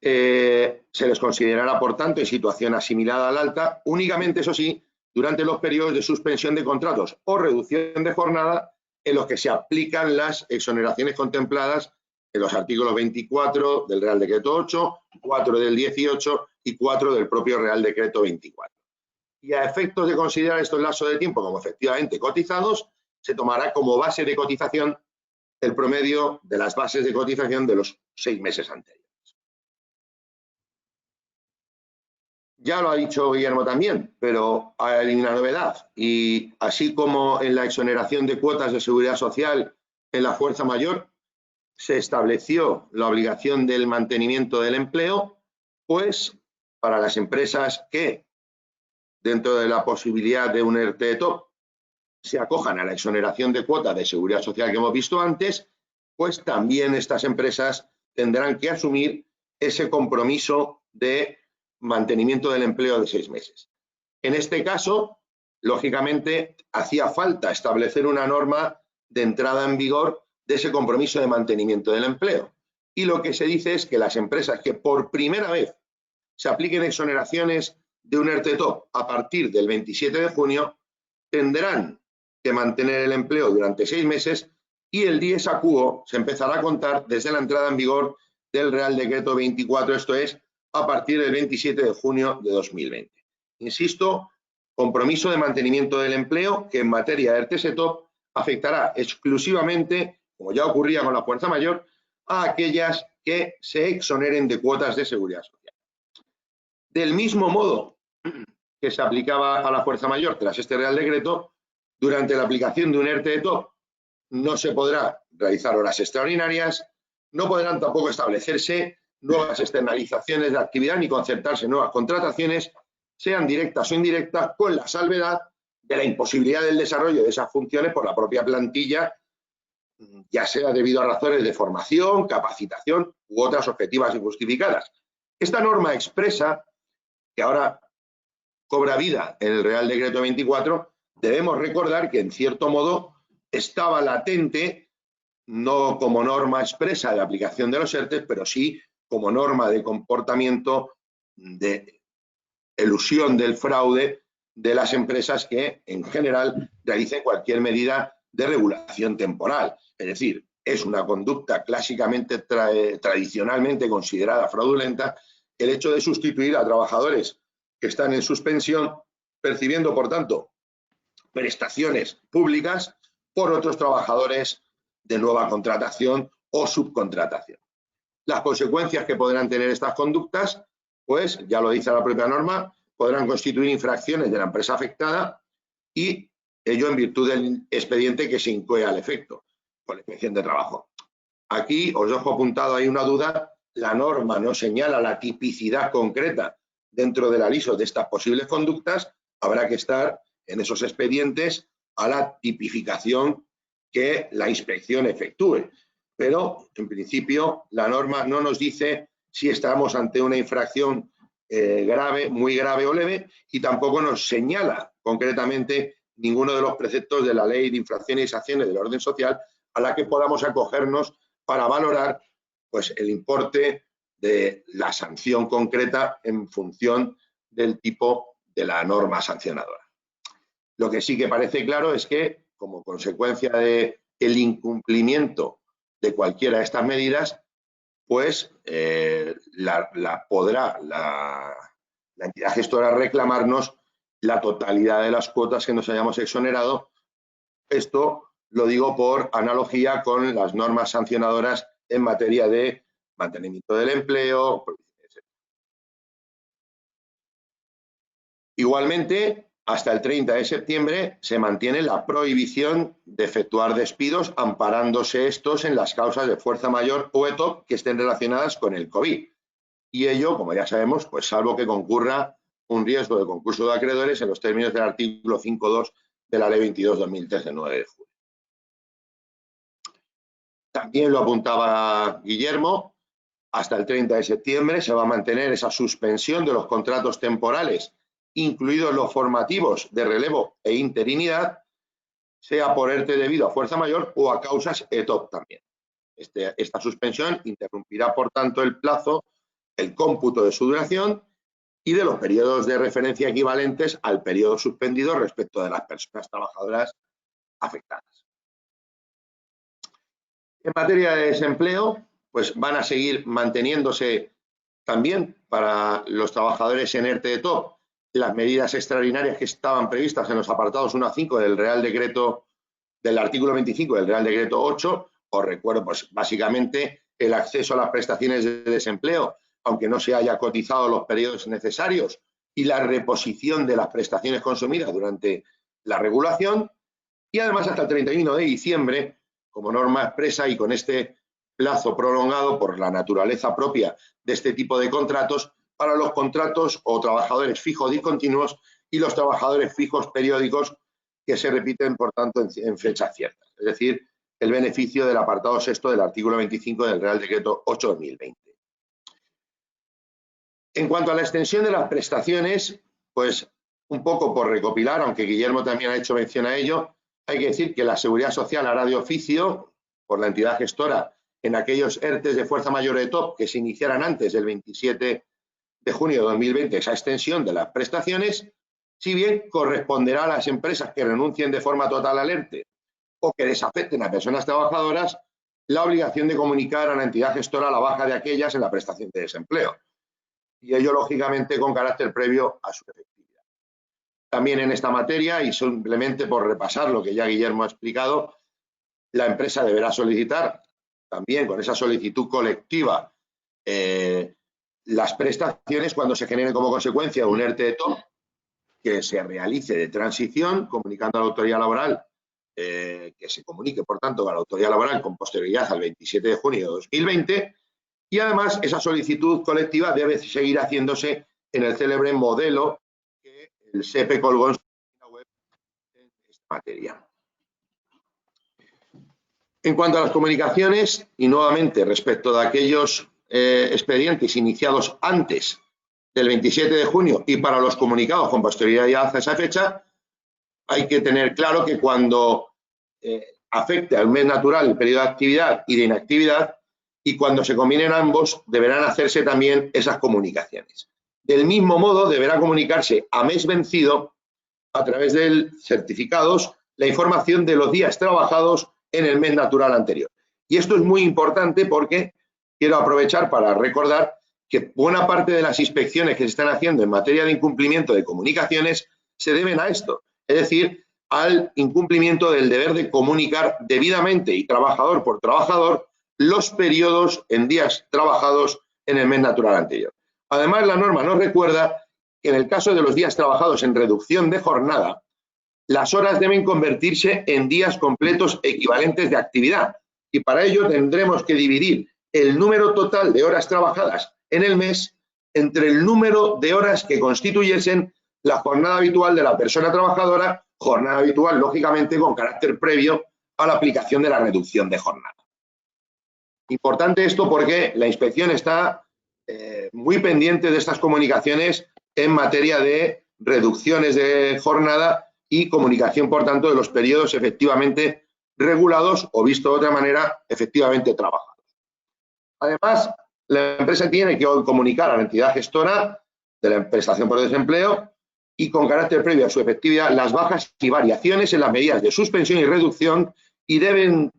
Se les considerará, por tanto, en situación asimilada al alta, únicamente, eso sí, durante los periodos de suspensión de contratos o reducción de jornada en los que se aplican las exoneraciones contempladas en los artículos 24 del Real Decreto 8, 4 del 18 y 4 del propio Real Decreto 24. Y a efectos de considerar estos lapsos de tiempo como efectivamente cotizados, se tomará como base de cotización el promedio de las bases de cotización de los 6 meses anteriores. Ya lo ha dicho Guillermo también, pero hay una novedad. Y así como en la exoneración de cuotas de seguridad social en la fuerza mayor, se estableció la obligación del mantenimiento del empleo, pues para las empresas que, dentro de la posibilidad de un ERTE-TOP, se acojan a la exoneración de cuotas de seguridad social que hemos visto antes, pues también estas empresas tendrán que asumir ese compromiso de mantenimiento del empleo de 6 meses. En este caso, lógicamente, hacía falta establecer una norma de entrada en vigor de ese compromiso de mantenimiento del empleo. Y lo que se dice es que las empresas que por primera vez se apliquen exoneraciones de un ERTE-TOP a partir del 27 de junio tendrán que mantener el empleo durante 6 meses y el dies a quo se empezará a contar desde la entrada en vigor del Real Decreto 24, esto es, a partir del 27 de junio de 2020. Insisto, compromiso de mantenimiento del empleo que en materia de ERTE-SETOP afectará exclusivamente, como ya ocurría con la fuerza mayor, a aquellas que se exoneren de cuotas de seguridad social. Del mismo modo que se aplicaba a la fuerza mayor tras este Real Decreto, durante la aplicación de un ERTE-TOP no se podrá realizar horas extraordinarias, no podrán tampoco establecerse nuevas externalizaciones de actividad ni concertarse nuevas contrataciones, sean directas o indirectas, con la salvedad de la imposibilidad del desarrollo de esas funciones por la propia plantilla, ya sea debido a razones de formación, capacitación u otras objetivas y justificadas. Esta norma expresa, que ahora cobra vida en el Real Decreto 24, debemos recordar que en cierto modo estaba latente, no como norma expresa de aplicación de los ERTE, pero sí como norma de comportamiento de elusión del fraude de las empresas que en general realicen cualquier medida de regulación temporal. Es decir, es una conducta clásicamente, tradicionalmente considerada fraudulenta, el hecho de sustituir a trabajadores que están en suspensión, percibiendo, por tanto, prestaciones públicas por otros trabajadores de nueva contratación o subcontratación. Las consecuencias que podrán tener estas conductas, pues ya lo dice la propia norma, podrán constituir infracciones de la empresa afectada y ello en virtud del expediente que se incoe al efecto, con la Inspección de Trabajo. Aquí os dejo apuntado ahí una duda, la norma no señala la tipicidad concreta dentro del aviso de estas posibles conductas, habrá que estar en esos expedientes a la tipificación que la inspección efectúe. Pero, en principio, la norma no nos dice si estamos ante una infracción grave, muy grave o leve, y tampoco nos señala concretamente ninguno de los preceptos de la Ley de Infracciones y Sanciones del Orden Social a la que podamos acogernos para valorar pues, el importe de la sanción concreta en función del tipo de la norma sancionadora. Lo que sí que parece claro es que, como consecuencia del incumplimiento de cualquiera de estas medidas, pues podrá la entidad gestora reclamarnos la totalidad de las cuotas que nos hayamos exonerado. Esto lo digo por analogía con las normas sancionadoras en materia de mantenimiento del empleo, etc. Igualmente, hasta el 30 de septiembre se mantiene la prohibición de efectuar despidos amparándose estos en las causas de fuerza mayor o ETOP que estén relacionadas con el COVID. Y ello, como ya sabemos, pues salvo que concurra un riesgo de concurso de acreedores en los términos del artículo 5.2 de la Ley 22/2003 de 9 de julio. También lo apuntaba Guillermo, hasta el 30 de septiembre se va a mantener esa suspensión de los contratos temporales, incluidos los formativos de relevo e interinidad, sea por ERTE debido a fuerza mayor o a causas ETOP también. Esta suspensión interrumpirá, por tanto, el plazo, el cómputo de su duración y de los periodos de referencia equivalentes al periodo suspendido respecto de las personas trabajadoras afectadas. En materia de desempleo, pues van a seguir manteniéndose también para los trabajadores en ERTE de TOP las medidas extraordinarias que estaban previstas en los apartados 1 a 5 del Real Decreto, del artículo 25 del Real Decreto 8. Os recuerdo, pues básicamente el acceso a las prestaciones de desempleo, aunque no se haya cotizado los periodos necesarios, y la reposición de las prestaciones consumidas durante la regulación, y además hasta el 31 de diciembre, como norma expresa y con este plazo prolongado por la naturaleza propia de este tipo de contratos, para los contratos o trabajadores fijos discontinuos y los trabajadores fijos periódicos que se repiten, por tanto, en fechas ciertas. Es decir, el beneficio del apartado 6 del artículo 25 del Real Decreto 8/2020. En cuanto a la extensión de las prestaciones, pues un poco por recopilar, aunque Guillermo también ha hecho mención a ello, hay que decir que la Seguridad Social hará de oficio por la entidad gestora en aquellos ERTEs de fuerza mayor de TOP que se iniciaran antes del 27 de junio de 2020 esa extensión de las prestaciones, si bien corresponderá a las empresas que renuncien de forma total al ERTE o que desafecten a personas trabajadoras la obligación de comunicar a la entidad gestora la baja de aquellas en la prestación de desempleo, y ello lógicamente con carácter previo a su efectividad. También en esta materia, y simplemente por repasar lo que ya Guillermo ha explicado, la empresa deberá solicitar también con esa solicitud colectiva las prestaciones cuando se genere como consecuencia un ERTE de TOP que se realice de transición, comunicando a la autoridad laboral, que se comunique, por tanto, a la autoridad laboral con posterioridad al 27 de junio de 2020, y además esa solicitud colectiva debe seguir haciéndose en el célebre modelo que el SEPE colgó en su página web en esta materia. En cuanto a las comunicaciones, y nuevamente respecto de aquellos expedientes iniciados antes del 27 de junio y para los comunicados con posterioridad a esa fecha, hay que tener claro que cuando afecte al mes natural el periodo de actividad y de inactividad, y cuando se combinen ambos, deberán hacerse también esas comunicaciones. Del mismo modo, deberá comunicarse a mes vencido a través de certificados la información de los días trabajados en el mes natural anterior. Y esto es muy importante porque quiero aprovechar para recordar que buena parte de las inspecciones que se están haciendo en materia de incumplimiento de comunicaciones se deben a esto, es decir, al incumplimiento del deber de comunicar debidamente y trabajador por trabajador los periodos en días trabajados en el mes natural anterior. Además, la norma nos recuerda que en el caso de los días trabajados en reducción de jornada, las horas deben convertirse en días completos equivalentes de actividad, y para ello tendremos que dividir el número total de horas trabajadas en el mes entre el número de horas que constituyesen la jornada habitual de la persona trabajadora, jornada habitual, lógicamente, con carácter previo a la aplicación de la reducción de jornada. Importante esto porque la inspección está muy pendiente de estas comunicaciones en materia de reducciones de jornada y comunicación, por tanto, de los periodos efectivamente regulados o, visto de otra manera, efectivamente trabajados. Además, la empresa tiene que comunicar a la entidad gestora de la prestación por desempleo y con carácter previo a su efectividad las bajas y variaciones en las medidas de suspensión y reducción, y deben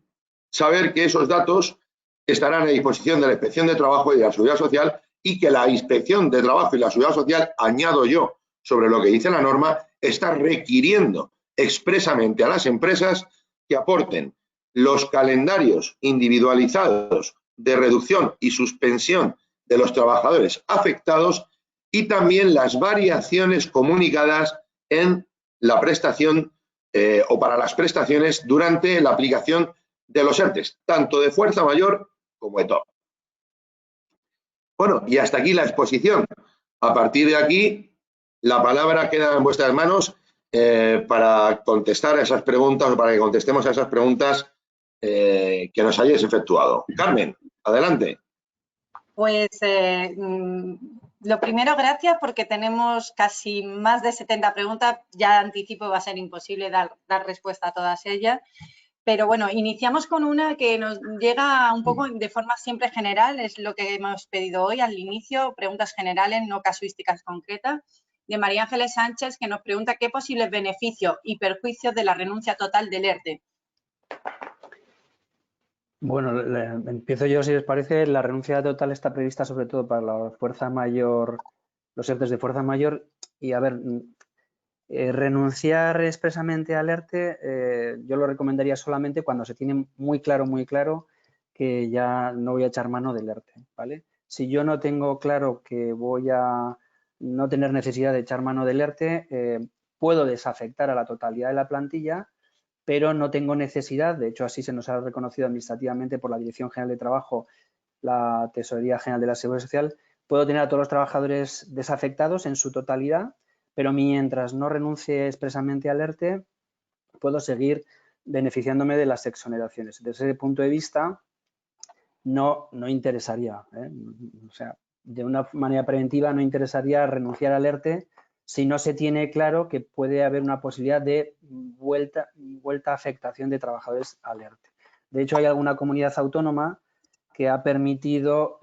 saber que esos datos estarán a disposición de la Inspección de Trabajo y de la Seguridad Social, y que la Inspección de Trabajo y la Seguridad Social, añado yo sobre lo que dice la norma, está requiriendo expresamente a las empresas que aporten los calendarios individualizados de reducción y suspensión de los trabajadores afectados y también las variaciones comunicadas en la prestación o para las prestaciones durante la aplicación de los ERTES, tanto de fuerza mayor como de todo. Bueno, y hasta aquí la exposición. A partir de aquí, la palabra queda en vuestras manos para contestar a esas preguntas o para que contestemos a esas preguntas que nos hayáis efectuado. Carmen, adelante. Pues lo primero, gracias, porque tenemos casi más de 70 preguntas. Ya anticipo, va a ser imposible dar respuesta a todas ellas. Pero bueno, iniciamos con una que nos llega un poco de forma siempre general, es lo que hemos pedido hoy al inicio, preguntas generales, no casuísticas concretas, de María Ángeles Sánchez, que nos pregunta qué posibles beneficios y perjuicios de la renuncia total del ERTE. Bueno, empiezo yo, si os parece. La renuncia total está prevista sobre todo para la fuerza mayor, los ERTEs de fuerza mayor. Y a ver, renunciar expresamente al ERTE yo lo recomendaría solamente cuando se tiene muy claro que ya no voy a echar mano del ERTE, ¿vale? Si yo no tengo claro que voy a no tener necesidad de echar mano del ERTE, puedo desafectar a la totalidad de la plantilla, pero no tengo necesidad. De hecho, así se nos ha reconocido administrativamente por la Dirección General de Trabajo, la Tesorería General de la Seguridad Social. Puedo tener a todos los trabajadores desafectados en su totalidad, pero mientras no renuncie expresamente al ERTE, puedo seguir beneficiándome de las exoneraciones. Desde ese punto de vista, no interesaría, o sea, de una manera preventiva no interesaría renunciar al ERTE si no se tiene claro que puede haber una posibilidad de vuelta a afectación de trabajadores al ERTE. De hecho, hay alguna comunidad autónoma que ha permitido,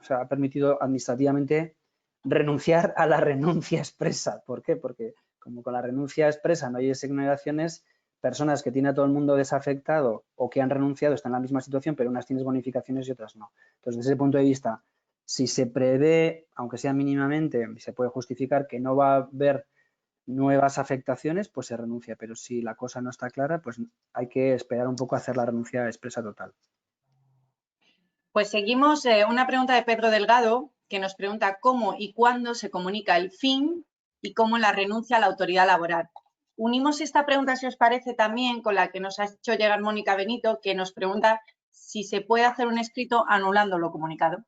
ha permitido administrativamente renunciar a la renuncia expresa. ¿Por qué? Porque como con la renuncia expresa no hay exoneraciones, personas que tiene a todo el mundo desafectado o que han renunciado están en la misma situación, pero unas tienes bonificaciones y otras no. Entonces, desde ese punto de vista, si se prevé, aunque sea mínimamente, se puede justificar que no va a haber nuevas afectaciones, pues se renuncia. Pero si la cosa no está clara, pues hay que esperar un poco a hacer la renuncia expresa total. Pues seguimos, una pregunta de Pedro Delgado, que nos pregunta cómo y cuándo se comunica el fin y cómo la renuncia a la autoridad laboral. Unimos esta pregunta, si os parece, también con la que nos ha hecho llegar Mónica Benito, que nos pregunta si se puede hacer un escrito anulando lo comunicado.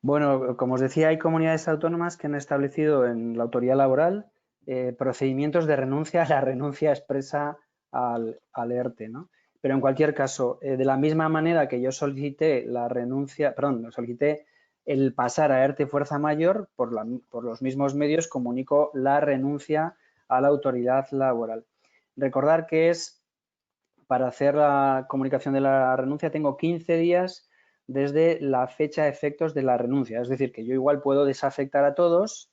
Bueno, como os decía, hay comunidades autónomas que han establecido en la autoridad laboral procedimientos de renuncia a la renuncia expresa al ERTE, ¿no? Pero en cualquier caso, de la misma manera que yo solicité la renuncia, perdón, solicité el pasar a ERTE fuerza mayor, por los mismos medios comunico la renuncia a la autoridad laboral. Recordar que para hacer la comunicación de la renuncia tengo 15 días desde la fecha de efectos de la renuncia. Es decir, que yo igual puedo desafectar a todos,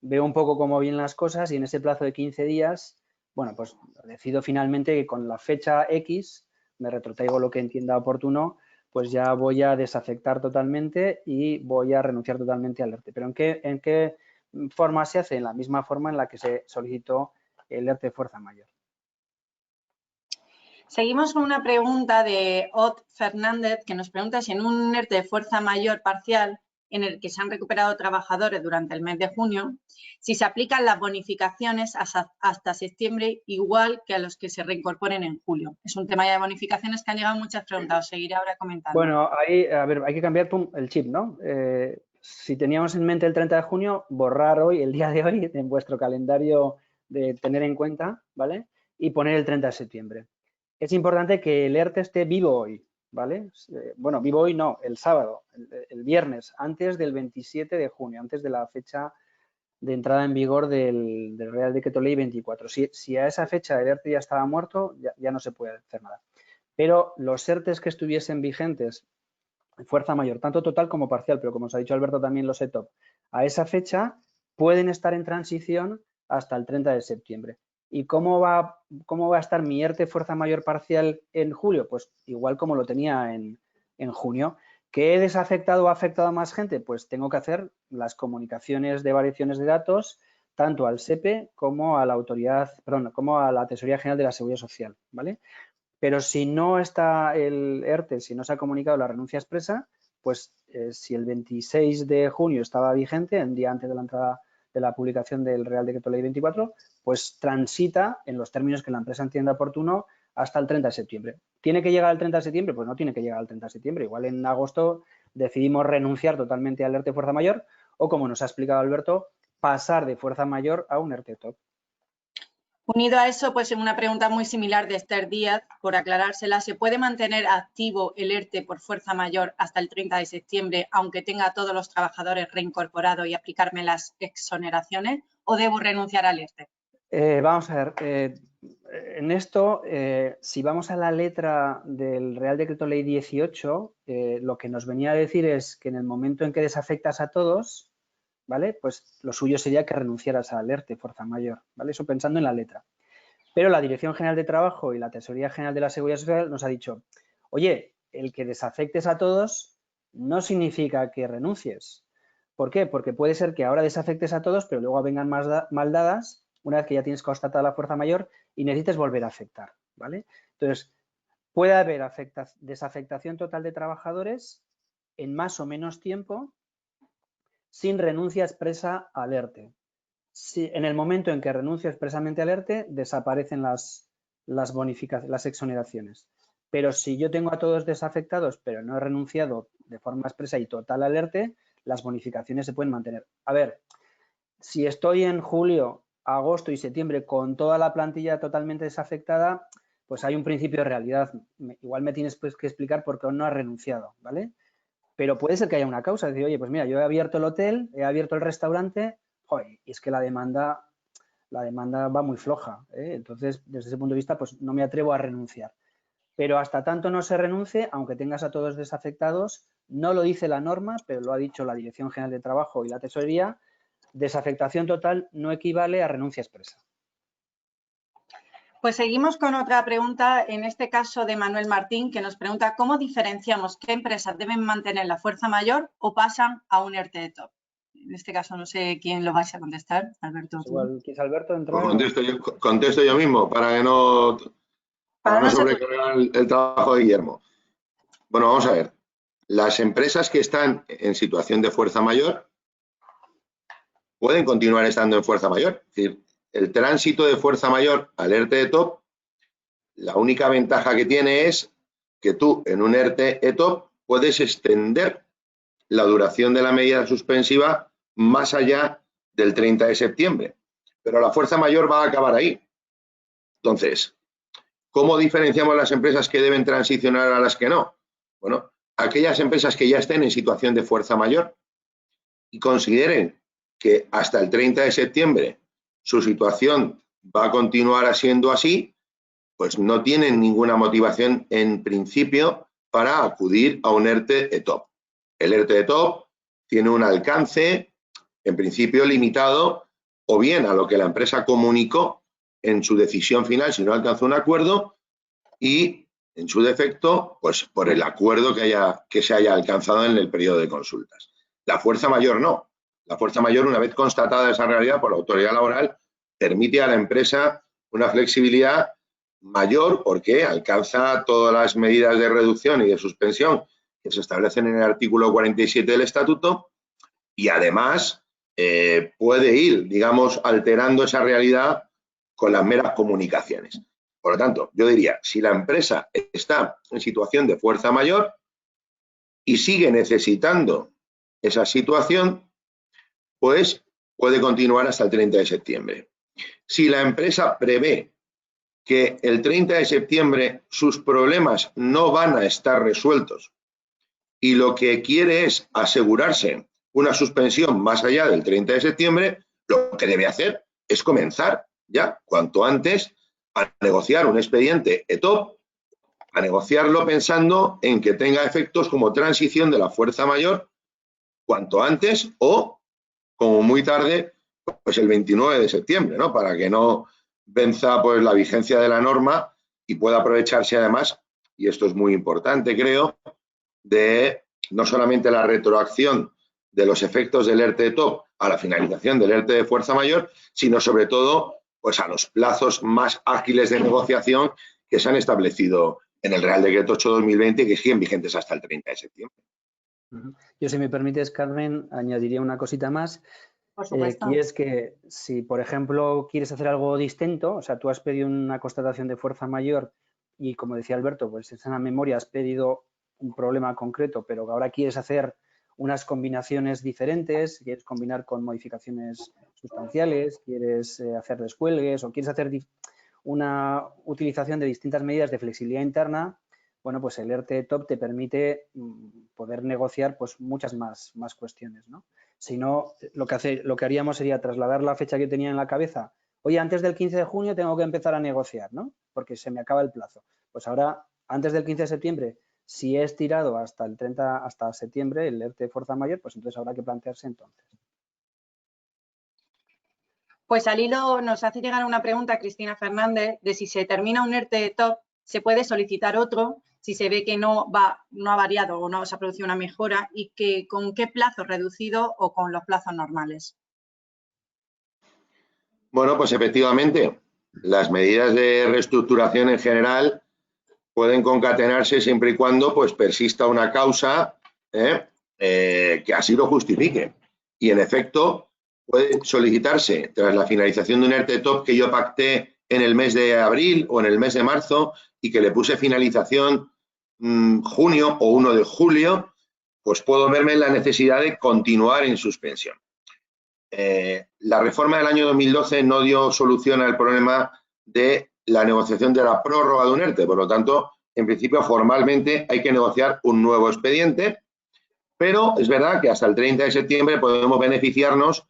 veo un poco cómo vienen las cosas y en ese plazo de 15 días, bueno, pues decido finalmente que con la fecha X, me retrotraigo lo que entienda oportuno, pues ya voy a desafectar totalmente y voy a renunciar totalmente al ERTE. ¿Pero en qué forma se hace? En la misma forma en la que se solicitó el ERTE fuerza mayor. Seguimos con una pregunta de Ot Fernández, que nos pregunta si en un ERTE de fuerza mayor parcial en el que se han recuperado trabajadores durante el mes de junio, si se aplican las bonificaciones hasta septiembre igual que a los que se reincorporen en julio. Es un tema ya de bonificaciones que han llegado muchas preguntas, os seguiré ahora comentando. Bueno, ahí, a ver, hay que cambiar el chip, ¿no? Si teníamos en mente el 30 de junio, borrar hoy, el día de hoy, en vuestro calendario de tener en cuenta, ¿vale? Y poner el 30 de septiembre. Es importante que el ERTE esté vivo hoy, ¿vale? Bueno, vivo hoy no, el sábado, el viernes, antes del 27 de junio, antes de la fecha de entrada en vigor del Real Decreto Ley 24. Si a esa fecha el ERTE ya estaba muerto, ya no se puede hacer nada. Pero los ERTEs que estuviesen vigentes fuerza mayor, tanto total como parcial, pero como os ha dicho Alberto también los ETOP, a esa fecha pueden estar en transición hasta el 30 de septiembre. ¿Y cómo va a estar mi ERTE fuerza mayor parcial en julio? Pues igual como lo tenía en junio. ¿Que he desafectado o afectado a más gente? Pues tengo que hacer las comunicaciones de variaciones de datos tanto al SEPE como a la como a la Tesorería General de la Seguridad Social, ¿vale? Pero si no está el ERTE, si no se ha comunicado la renuncia expresa, pues si el 26 de junio estaba vigente, el día antes de la entrada de la publicación del Real Decreto Ley 24, pues transita en los términos que la empresa entienda oportuno hasta el 30 de septiembre. ¿Tiene que llegar al 30 de septiembre? Pues no tiene que llegar al 30 de septiembre. Igual en agosto decidimos renunciar totalmente al ERTE fuerza mayor o, como nos ha explicado Alberto, pasar de fuerza mayor a un ERTE top. Unido a eso, pues una pregunta muy similar de Esther Díaz, por aclarársela, ¿se puede mantener activo el ERTE por fuerza mayor hasta el 30 de septiembre, aunque tenga a todos los trabajadores reincorporados y aplicarme las exoneraciones, o debo renunciar al ERTE? Vamos a ver, en esto, si vamos a la letra del Real Decreto Ley 18, lo que nos venía a decir es que en el momento en que desafectas a todos, ¿vale? Pues lo suyo sería que renunciaras al ERTE fuerza mayor, ¿vale? Eso pensando en la letra. Pero la Dirección General de Trabajo y la Tesorería General de la Seguridad Social nos ha dicho, oye, el que desafectes a todos no significa que renuncies. ¿Por qué? Porque puede ser que ahora desafectes a todos, pero luego vengan mal dadas una vez que ya tienes constatada la fuerza mayor y necesites volver a afectar, ¿vale? Entonces, puede haber desafectación total de trabajadores en más o menos tiempo sin renuncia expresa al ERTE. Si en el momento en que renuncio expresamente al ERTE, desaparecen las exoneraciones. Pero si yo tengo a todos desafectados, pero no he renunciado de forma expresa y total al ERTE, las bonificaciones se pueden mantener. A ver, si estoy en julio, agosto y septiembre con toda la plantilla totalmente desafectada, pues hay un principio de realidad. Igual me tienes pues que explicar por qué no has renunciado, ¿vale? Pero puede ser que haya una causa, decir, oye, pues mira, yo he abierto el hotel, he abierto el restaurante, joder, y es que la demanda va muy floja, ¿eh? Entonces, desde ese punto de vista, pues no me atrevo a renunciar. Pero hasta tanto no se renuncie, aunque tengas a todos desafectados, no lo dice la norma, pero lo ha dicho la Dirección General de Trabajo y la Tesorería, desafectación total no equivale a renuncia expresa. Pues seguimos con otra pregunta, en este caso de Manuel Martín, que nos pregunta ¿cómo diferenciamos qué empresas deben mantener la fuerza mayor o pasan a un ERTE de top? En este caso no sé quién lo vais a contestar, Alberto. Igual, ¿quieres Alberto entrar? Contesto yo mismo, para no sobrecargar el trabajo de Guillermo. Bueno, vamos a ver. Las empresas que están en situación de fuerza mayor pueden continuar estando en fuerza mayor. Es decir, el tránsito de fuerza mayor al ERTE de top, la única ventaja que tiene es que tú en un ERTE ETOP puedes extender la duración de la medida suspensiva más allá del 30 de septiembre. Pero la fuerza mayor va a acabar ahí. Entonces, ¿cómo diferenciamos las empresas que deben transicionar a las que no? Bueno, aquellas empresas que ya estén en situación de fuerza mayor y consideren que hasta el 30 de septiembre su situación va a continuar siendo así, pues no tienen ninguna motivación en principio para acudir a un ERTE ETOP. El ERTE ETOP tiene un alcance en principio limitado o bien a lo que la empresa comunicó en su decisión final si no alcanzó un acuerdo y en su defecto pues por el acuerdo que se haya alcanzado en el periodo de consultas. La fuerza mayor no. La fuerza mayor, una vez constatada esa realidad por la autoridad laboral, permite a la empresa una flexibilidad mayor porque alcanza todas las medidas de reducción y de suspensión que se establecen en el artículo 47 del estatuto y además puede ir, digamos, alterando esa realidad con las meras comunicaciones. Por lo tanto, yo diría, si la empresa está en situación de fuerza mayor y sigue necesitando esa situación, pues puede continuar hasta el 30 de septiembre. Si la empresa prevé que el 30 de septiembre sus problemas no van a estar resueltos y lo que quiere es asegurarse una suspensión más allá del 30 de septiembre, lo que debe hacer es comenzar ya cuanto antes a negociar un expediente ETOP a negociarlo pensando en que tenga efectos como transición de la fuerza mayor cuanto antes o, como muy tarde, pues el 29 de septiembre, ¿no? Para que no venza pues la vigencia de la norma y pueda aprovecharse además, y esto es muy importante creo, de no solamente la retroacción de los efectos del ERTE top a la finalización del ERTE de fuerza mayor, sino sobre todo pues a los plazos más ágiles de negociación que se han establecido en el Real Decreto 8/2020 que siguen vigentes hasta el 30 de septiembre. Yo, si me permites, Carmen, añadiría una cosita más. Por supuesto. Y es que si, por ejemplo, quieres hacer algo distinto, o sea, tú has pedido una constatación de fuerza mayor y, como decía Alberto, pues en la memoria has pedido un problema concreto, pero ahora quieres hacer unas combinaciones diferentes, quieres combinar con modificaciones sustanciales, quieres hacer descuelgues o quieres hacer una utilización de distintas medidas de flexibilidad interna, bueno, pues el ERTE top te permite poder negociar pues muchas más cuestiones, ¿no? Si no, lo que haríamos sería trasladar la fecha que tenía en la cabeza. Oye, antes del 15 de junio tengo que empezar a negociar, ¿no? Porque se me acaba el plazo. Pues ahora, antes del 15 de septiembre, si he estirado hasta el 30, hasta septiembre, el ERTE de fuerza mayor, pues entonces habrá que plantearse entonces. Pues al hilo nos hace llegar una pregunta Cristina Fernández de si se termina un ERTE top, ¿se puede solicitar otro si se ve que no ha variado o no se ha producido una mejora y que con qué plazo reducido o con los plazos normales? Bueno, pues efectivamente, las medidas de reestructuración en general pueden concatenarse siempre y cuando pues persista una causa que así lo justifique. Y en efecto, puede solicitarse tras la finalización de un ERTE top que yo pacté en el mes de abril o en el mes de marzo y que le puse finalización junio o 1 de julio, pues puedo verme en la necesidad de continuar en suspensión. La reforma del año 2012 no dio solución al problema de la negociación de la prórroga de un ERTE, por lo tanto, en principio, formalmente hay que negociar un nuevo expediente, pero es verdad que hasta el 30 de septiembre podemos beneficiarnos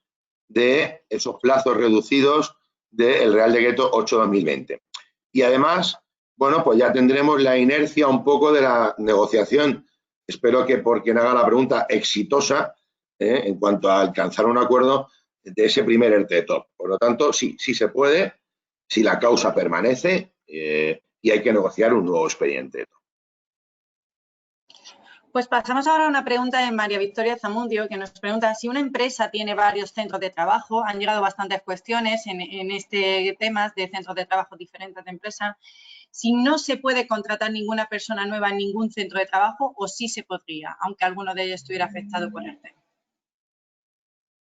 de esos plazos reducidos del Real Decreto 8/2020. Y además, bueno, pues ya tendremos la inercia un poco de la negociación, espero que por quien haga la pregunta, exitosa, en cuanto a alcanzar un acuerdo de ese primer ERTE top. Por lo tanto, sí se puede, si la causa permanece y hay que negociar un nuevo expediente. Pues pasamos ahora a una pregunta de María Victoria Zamudio, que nos pregunta si una empresa tiene varios centros de trabajo. Han llegado bastantes cuestiones en este tema de centros de trabajo diferentes de empresa. Si no se puede contratar ninguna persona nueva en ningún centro de trabajo o sí se podría, aunque alguno de ellos estuviera afectado por el tema.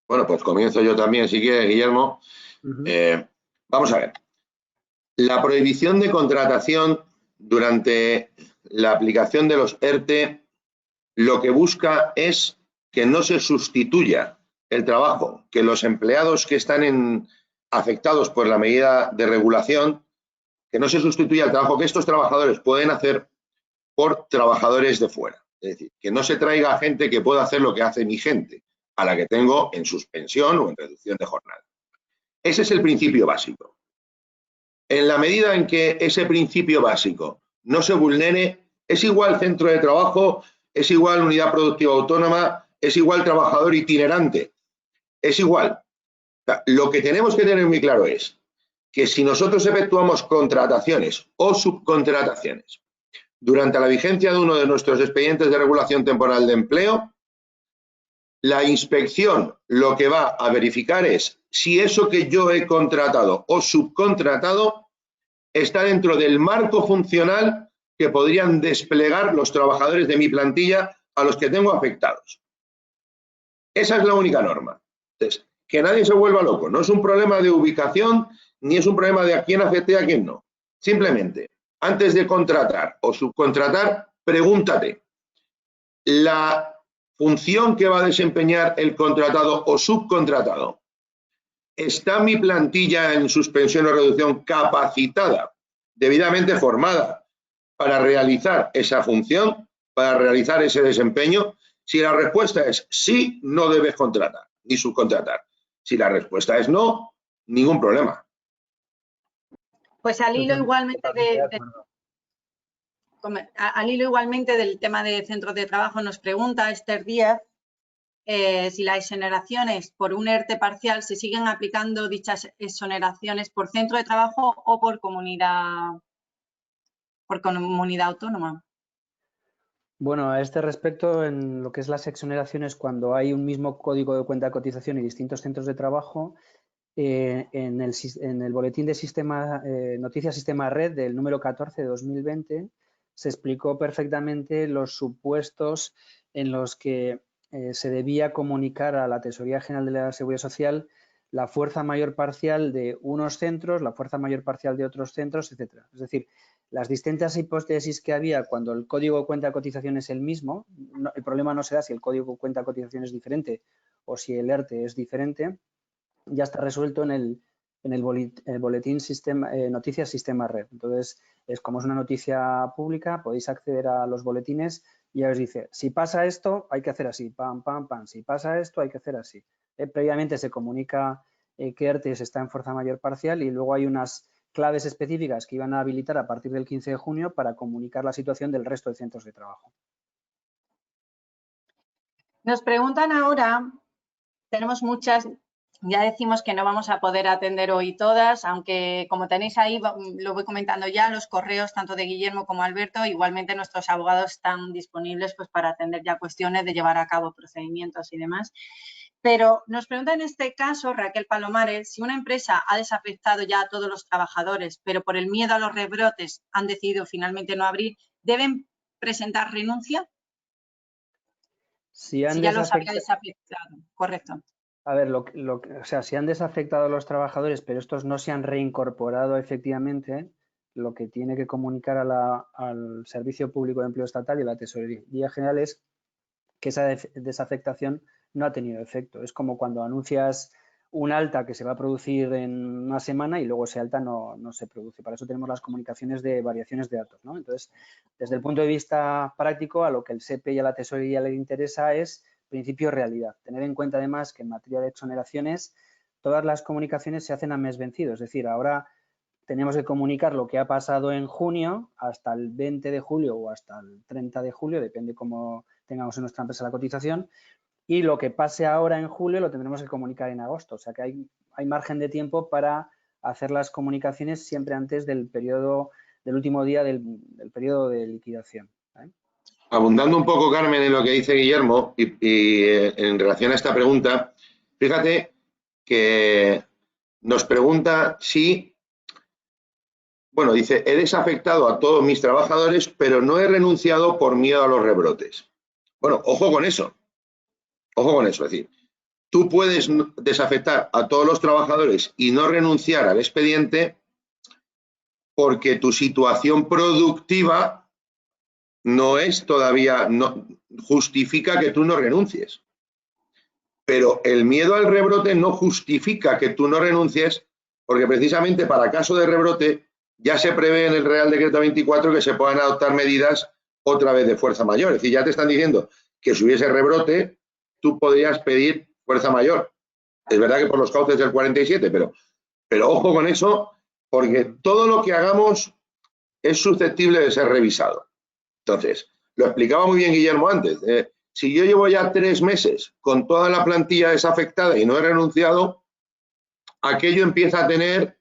Bueno, pues comienzo yo también, si quieres, Guillermo. Vamos a ver. La prohibición de contratación durante la aplicación de los ERTE lo que busca es que no se sustituya el trabajo, que los empleados que están afectados por la medida de regulación, que no se sustituya el trabajo que estos trabajadores pueden hacer por trabajadores de fuera. Es decir, que no se traiga gente que pueda hacer lo que hace mi gente, a la que tengo en suspensión o en reducción de jornada. Ese es el principio básico. En la medida en que ese principio básico no se vulnere, es igual centro de trabajo, es igual unidad productiva autónoma, es igual trabajador itinerante, es igual. O sea, lo que tenemos que tener muy claro es que si nosotros efectuamos contrataciones o subcontrataciones durante la vigencia de uno de nuestros expedientes de regulación temporal de empleo, la inspección lo que va a verificar es si eso que yo he contratado o subcontratado está dentro del marco funcional que podrían desplegar los trabajadores de mi plantilla a los que tengo afectados. Esa es la única norma. Entonces, que nadie se vuelva loco. No es un problema de ubicación ni es un problema de a quién afecte y a quién no. Simplemente, antes de contratar o subcontratar, pregúntate, ¿la función que va a desempeñar el contratado o subcontratado está mi plantilla en suspensión o reducción capacitada, debidamente formada para realizar esa función, para realizar ese desempeño? Si la respuesta es sí, no debes contratar ni subcontratar. Si la respuesta es no, ningún problema. Pues al hilo igualmente al hilo igualmente del tema de centros de trabajo, nos pregunta Esther Díaz si las exoneraciones por un ERTE parcial se siguen aplicando dichas exoneraciones por centro de trabajo o por comunidad autónoma. Bueno, a este respecto, en lo que es las exoneraciones, cuando hay un mismo código de cuenta de cotización y distintos centros de trabajo, en el boletín de sistema, Noticias Sistema Red del número 14 de 2020 se explicó perfectamente los supuestos en los que se debía comunicar a la Tesorería General de la Seguridad Social la fuerza mayor parcial de unos centros, la fuerza mayor parcial de otros centros, etcétera. Es decir, las distintas hipótesis que había cuando el código de cuenta de cotización es el mismo, el problema no se da si el código de cuenta de cotización es diferente o si el ERTE es diferente, ya está resuelto en el boletín Noticias Sistema Red. Entonces, como es una noticia pública, podéis acceder a los boletines y ya os dice, si pasa esto, hay que hacer así, pam, pam, pam. Si pasa esto, hay que hacer así. Previamente se comunica que ERTE está en fuerza mayor parcial y luego hay unas claves específicas que iban a habilitar a partir del 15 de junio para comunicar la situación del resto de centros de trabajo. Nos preguntan ahora, tenemos muchas, ya decimos que no vamos a poder atender hoy todas, aunque como tenéis ahí, lo voy comentando ya, los correos tanto de Guillermo como Alberto, igualmente nuestros abogados están disponibles pues, para atender ya cuestiones de llevar a cabo procedimientos y demás. Pero nos pregunta en este caso Raquel Palomares si una empresa ha desafectado ya a todos los trabajadores, pero por el miedo a los rebrotes han decidido finalmente no abrir, ¿deben presentar renuncia? Si ya los había desafectado, correcto. A ver, o sea, si han desafectado a los trabajadores, pero estos no se han reincorporado efectivamente, lo que tiene que comunicar al Servicio Público de Empleo Estatal y a la Tesorería General es que esa desafectación no ha tenido efecto. Es como cuando anuncias un alta que se va a producir en una semana y luego ese alta no se produce. Para eso tenemos las comunicaciones de variaciones de datos, ¿no? Entonces, desde el punto de vista práctico, a lo que el SEPE y a la Tesorería le interesa es principio realidad. Tener en cuenta además que en materia de exoneraciones todas las comunicaciones se hacen a mes vencido. Es decir, ahora tenemos que comunicar lo que ha pasado en junio hasta el 20 de julio o hasta el 30 de julio, depende cómo tengamos en nuestra empresa la cotización, y lo que pase ahora en julio lo tendremos que comunicar en agosto. O sea que hay margen de tiempo para hacer las comunicaciones siempre antes del periodo, del último día del periodo de liquidación. Abundando un poco, Carmen, en lo que dice Guillermo y en relación a esta pregunta, fíjate que nos pregunta si, bueno, dice, he desafectado a todos mis trabajadores, pero no he renunciado por miedo a los rebrotes. Bueno, ojo con eso. Ojo con eso, es decir, tú puedes desafectar a todos los trabajadores y no renunciar al expediente porque tu situación productiva no es todavía, no justifica que tú no renuncies. Pero el miedo al rebrote no justifica que tú no renuncies, porque precisamente para caso de rebrote ya se prevé en el Real Decreto 24 que se puedan adoptar medidas otra vez de fuerza mayor. Es decir, ya te están diciendo que si hubiese rebrote, tú podrías pedir fuerza mayor. Es verdad que por los cauces del 47, pero ojo con eso, porque todo lo que hagamos es susceptible de ser revisado. Entonces, lo explicaba muy bien Guillermo antes. Si yo llevo ya 3 meses con toda la plantilla desafectada y no he renunciado, aquello empieza a tener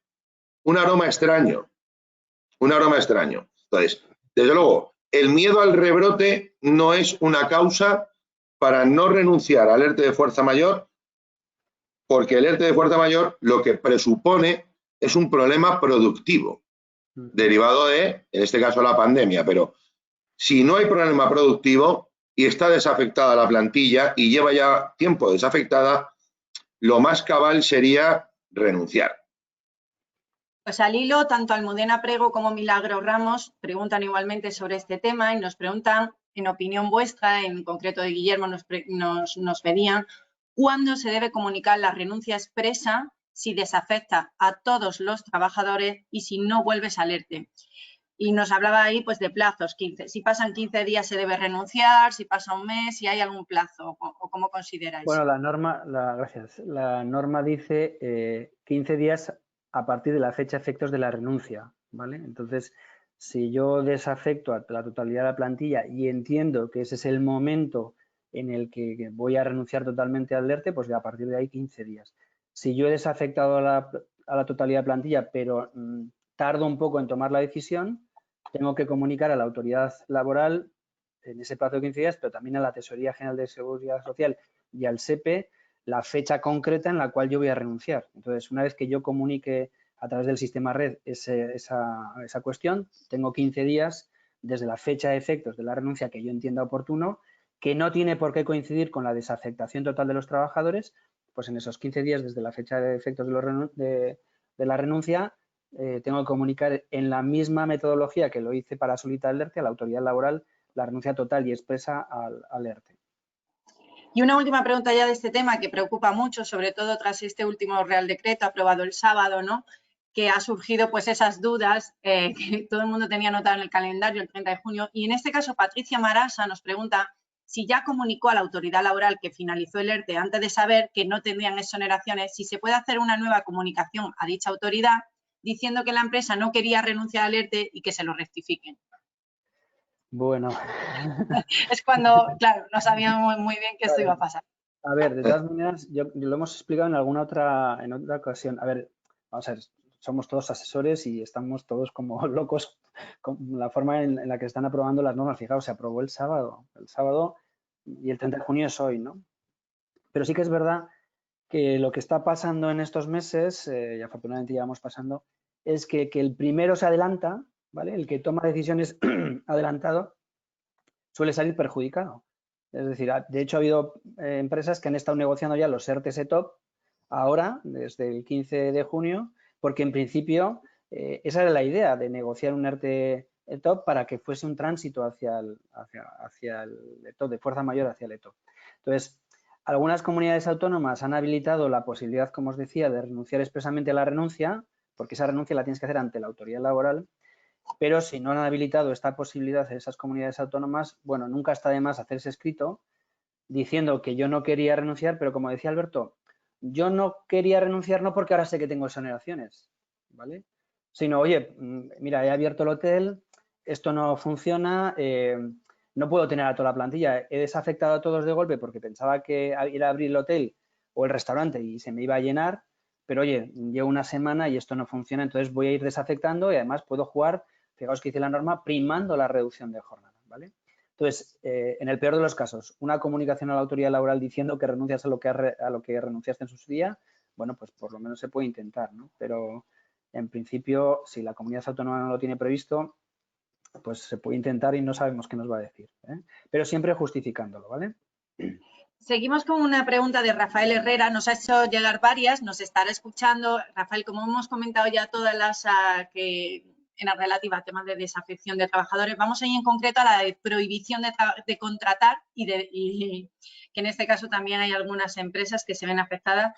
un aroma extraño. Un aroma extraño. Entonces, desde luego, el miedo al rebrote no es una causa para no renunciar al ERTE de fuerza mayor, porque el ERTE de fuerza mayor lo que presupone es un problema productivo, derivado de, en este caso, la pandemia, pero si no hay problema productivo y está desafectada la plantilla y lleva ya tiempo desafectada, lo más cabal sería renunciar. Pues al hilo, tanto Almudena Prego como Milagro Ramos preguntan igualmente sobre este tema y nos preguntan, en opinión vuestra, en concreto de Guillermo, nos pedían cuándo se debe comunicar la renuncia expresa si desafecta a todos los trabajadores y si no vuelves al ERTE. Y nos hablaba ahí pues de plazos, 15. Si pasan 15 días se debe renunciar, si pasa un mes, si hay algún plazo, o cómo consideráis. Bueno, gracias. La norma dice 15 días a partir de la fecha efectos de la renuncia, ¿vale? Entonces, Si yo desafecto a la totalidad de la plantilla y entiendo que ese es el momento en el que voy a renunciar totalmente al ERTE, pues a partir de ahí 15 días. Si yo he desafectado a la totalidad de plantilla, pero tardo un poco en tomar la decisión, tengo que comunicar a la autoridad laboral en ese plazo de 15 días, pero también a la Tesorería General de Seguridad Social y al SEPE la fecha concreta en la cual yo voy a renunciar. Entonces, una vez que yo comunique a través del sistema red esa cuestión, tengo 15 días desde la fecha de efectos de la renuncia que yo entienda oportuno, que no tiene por qué coincidir con la desafectación total de los trabajadores, pues en esos 15 días desde la fecha de efectos de la renuncia, tengo que comunicar en la misma metodología que lo hice para solicitar el ERTE a la autoridad laboral la renuncia total y expresa al ERTE. Y una última pregunta ya de este tema que preocupa mucho, sobre todo tras este último Real Decreto aprobado el sábado, ¿no? Que ha surgido pues esas dudas que todo el mundo tenía anotado en el calendario el 30 de junio. Y en este caso, Patricia Marasa nos pregunta si ya comunicó a la autoridad laboral que finalizó el ERTE antes de saber que no tendrían exoneraciones, si se puede hacer una nueva comunicación a dicha autoridad diciendo que la empresa no quería renunciar al ERTE y que se lo rectifiquen. Bueno. Es cuando, claro, no sabíamos muy bien que esto iba a pasar. A ver, de todas maneras, yo lo hemos explicado en otra ocasión. A ver, vamos a ver, somos todos asesores y estamos todos como locos con la forma en la que están aprobando las normas. Fijaos, se aprobó el sábado y el 30 de junio es hoy, ¿no? Pero sí que es verdad que lo que está pasando en estos meses, y afortunadamente ya vamos pasando, es que el primero se adelanta, ¿vale? El que toma decisiones adelantado suele salir perjudicado. Es decir, de hecho ha habido empresas que han estado negociando ya los ERTE ETOP ahora, desde el 15 de junio, porque en principio esa era la idea de negociar un ERTE ETOP para que fuese un tránsito hacia el ETOP, de fuerza mayor hacia el ETOP. Entonces, algunas comunidades autónomas han habilitado la posibilidad, como os decía, de renunciar expresamente a la renuncia, porque esa renuncia la tienes que hacer ante la autoridad laboral. Pero si no han habilitado esta posibilidad en esas comunidades autónomas, bueno, nunca está de más hacer ese escrito diciendo que yo no quería renunciar, pero como decía Alberto, yo no quería renunciar no porque ahora sé que tengo exoneraciones, ¿vale? Sino, oye, mira, he abierto el hotel, esto no funciona, no puedo tener a toda la plantilla, he desafectado a todos de golpe porque pensaba que ir a abrir el hotel o el restaurante y se me iba a llenar, pero oye, llevo una semana y esto no funciona, entonces voy a ir desafectando y además puedo jugar, fijaos que hice la norma, primando la reducción de jornada, ¿vale? Entonces, en el peor de los casos, una comunicación a la autoridad laboral diciendo que renuncias a lo que renunciaste en su día, bueno, pues por lo menos se puede intentar, ¿no? Pero en principio, si la comunidad autónoma no lo tiene previsto, pues se puede intentar y no sabemos qué nos va a decir, ¿eh? Pero siempre justificándolo, ¿vale? Seguimos con una pregunta de Rafael Herrera, nos ha hecho llegar varias, nos estará escuchando. Rafael, como hemos comentado ya todas las que en la relativa a temas de desafección de trabajadores, vamos a ir en concreto a la de prohibición de contratar y que en este caso también hay algunas empresas que se ven afectadas.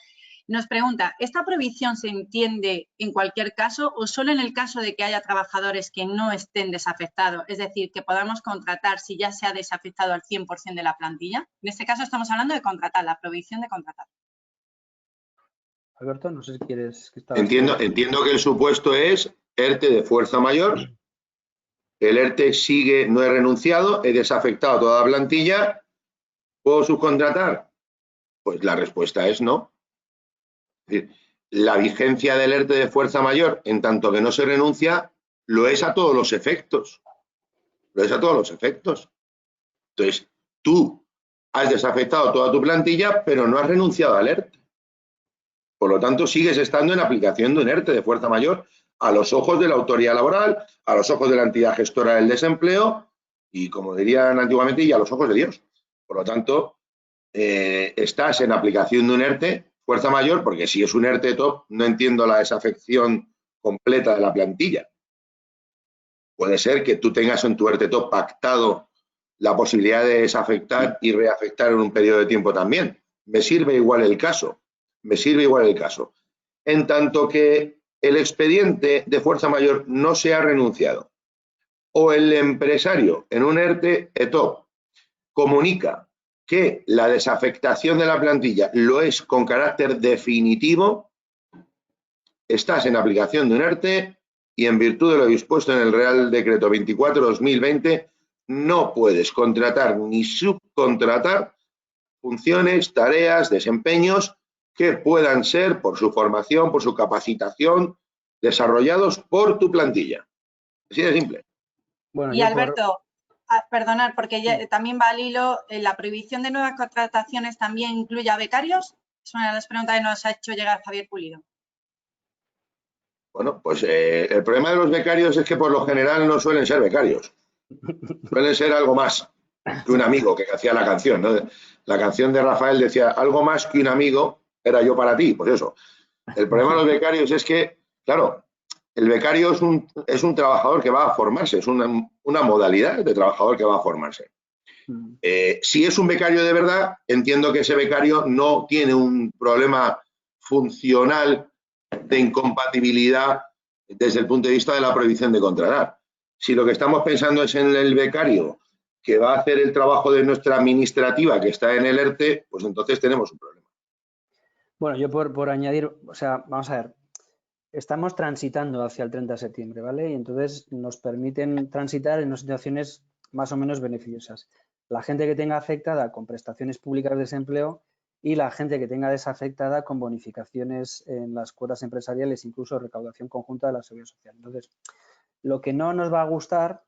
Nos pregunta, ¿esta prohibición se entiende en cualquier caso o solo en el caso de que haya trabajadores que no estén desafectados? Es decir, que podamos contratar si ya se ha desafectado al 100% de la plantilla. En este caso estamos hablando de contratar, la prohibición de contratar. Alberto, no sé si quieres... Entiendo que el supuesto es ERTE de fuerza mayor. El ERTE sigue, no he renunciado, he desafectado toda la plantilla. ¿Puedo subcontratar? Pues la respuesta es no. Es decir, la vigencia del ERTE de fuerza mayor, en tanto que no se renuncia, lo es a todos los efectos. Lo es a todos los efectos. Entonces, tú has desafectado toda tu plantilla, pero no has renunciado al ERTE. Por lo tanto, sigues estando en aplicación de un ERTE de fuerza mayor a los ojos de la autoridad laboral, a los ojos de la entidad gestora del desempleo y, como dirían antiguamente, y a los ojos de Dios. Por lo tanto, estás en aplicación de un ERTE fuerza mayor, porque si es un ERTE top, no entiendo la desafección completa de la plantilla. Puede ser que tú tengas en tu ERTE top pactado la posibilidad de desafectar y reafectar en un periodo de tiempo también. Me sirve igual el caso. Me sirve igual el caso. En tanto que el expediente de fuerza mayor no se ha renunciado o el empresario en un ERTE ETOP comunica que la desafectación de la plantilla lo es con carácter definitivo, estás en aplicación de un ERTE y en virtud de lo dispuesto en el Real Decreto 24/2020, no puedes contratar ni subcontratar funciones, tareas, desempeños que puedan ser, por su formación, por su capacitación, desarrollados por tu plantilla. Así de simple. Bueno, y Alberto, perdonad, porque ya, también va al hilo, ¿la prohibición de nuevas contrataciones también incluye a becarios? Es una de las preguntas que nos ha hecho llegar Javier Pulido. Bueno, pues el problema de los becarios es que por lo general no suelen ser becarios. Suelen ser algo más que un amigo que hacía la canción, ¿no? La canción de Rafael decía, algo más que un amigo era yo para ti. Pues eso. El problema de los becarios es que, claro, el becario es un trabajador que va a formarse, es una modalidad de trabajador que va a formarse. Si es un becario de verdad, entiendo que ese becario no tiene un problema funcional de incompatibilidad desde el punto de vista de la prohibición de contratar. Si lo que estamos pensando es en el becario que va a hacer el trabajo de nuestra administrativa que está en el ERTE, pues entonces tenemos un problema. Bueno, yo por añadir, o sea, vamos a ver, estamos transitando hacia el 30 de septiembre, ¿vale? Y entonces nos permiten transitar en unas situaciones más o menos beneficiosas. La gente que tenga afectada con prestaciones públicas de desempleo y la gente que tenga desafectada con bonificaciones en las cuotas empresariales, incluso recaudación conjunta de la Seguridad Social. Entonces, lo que no nos va a gustar,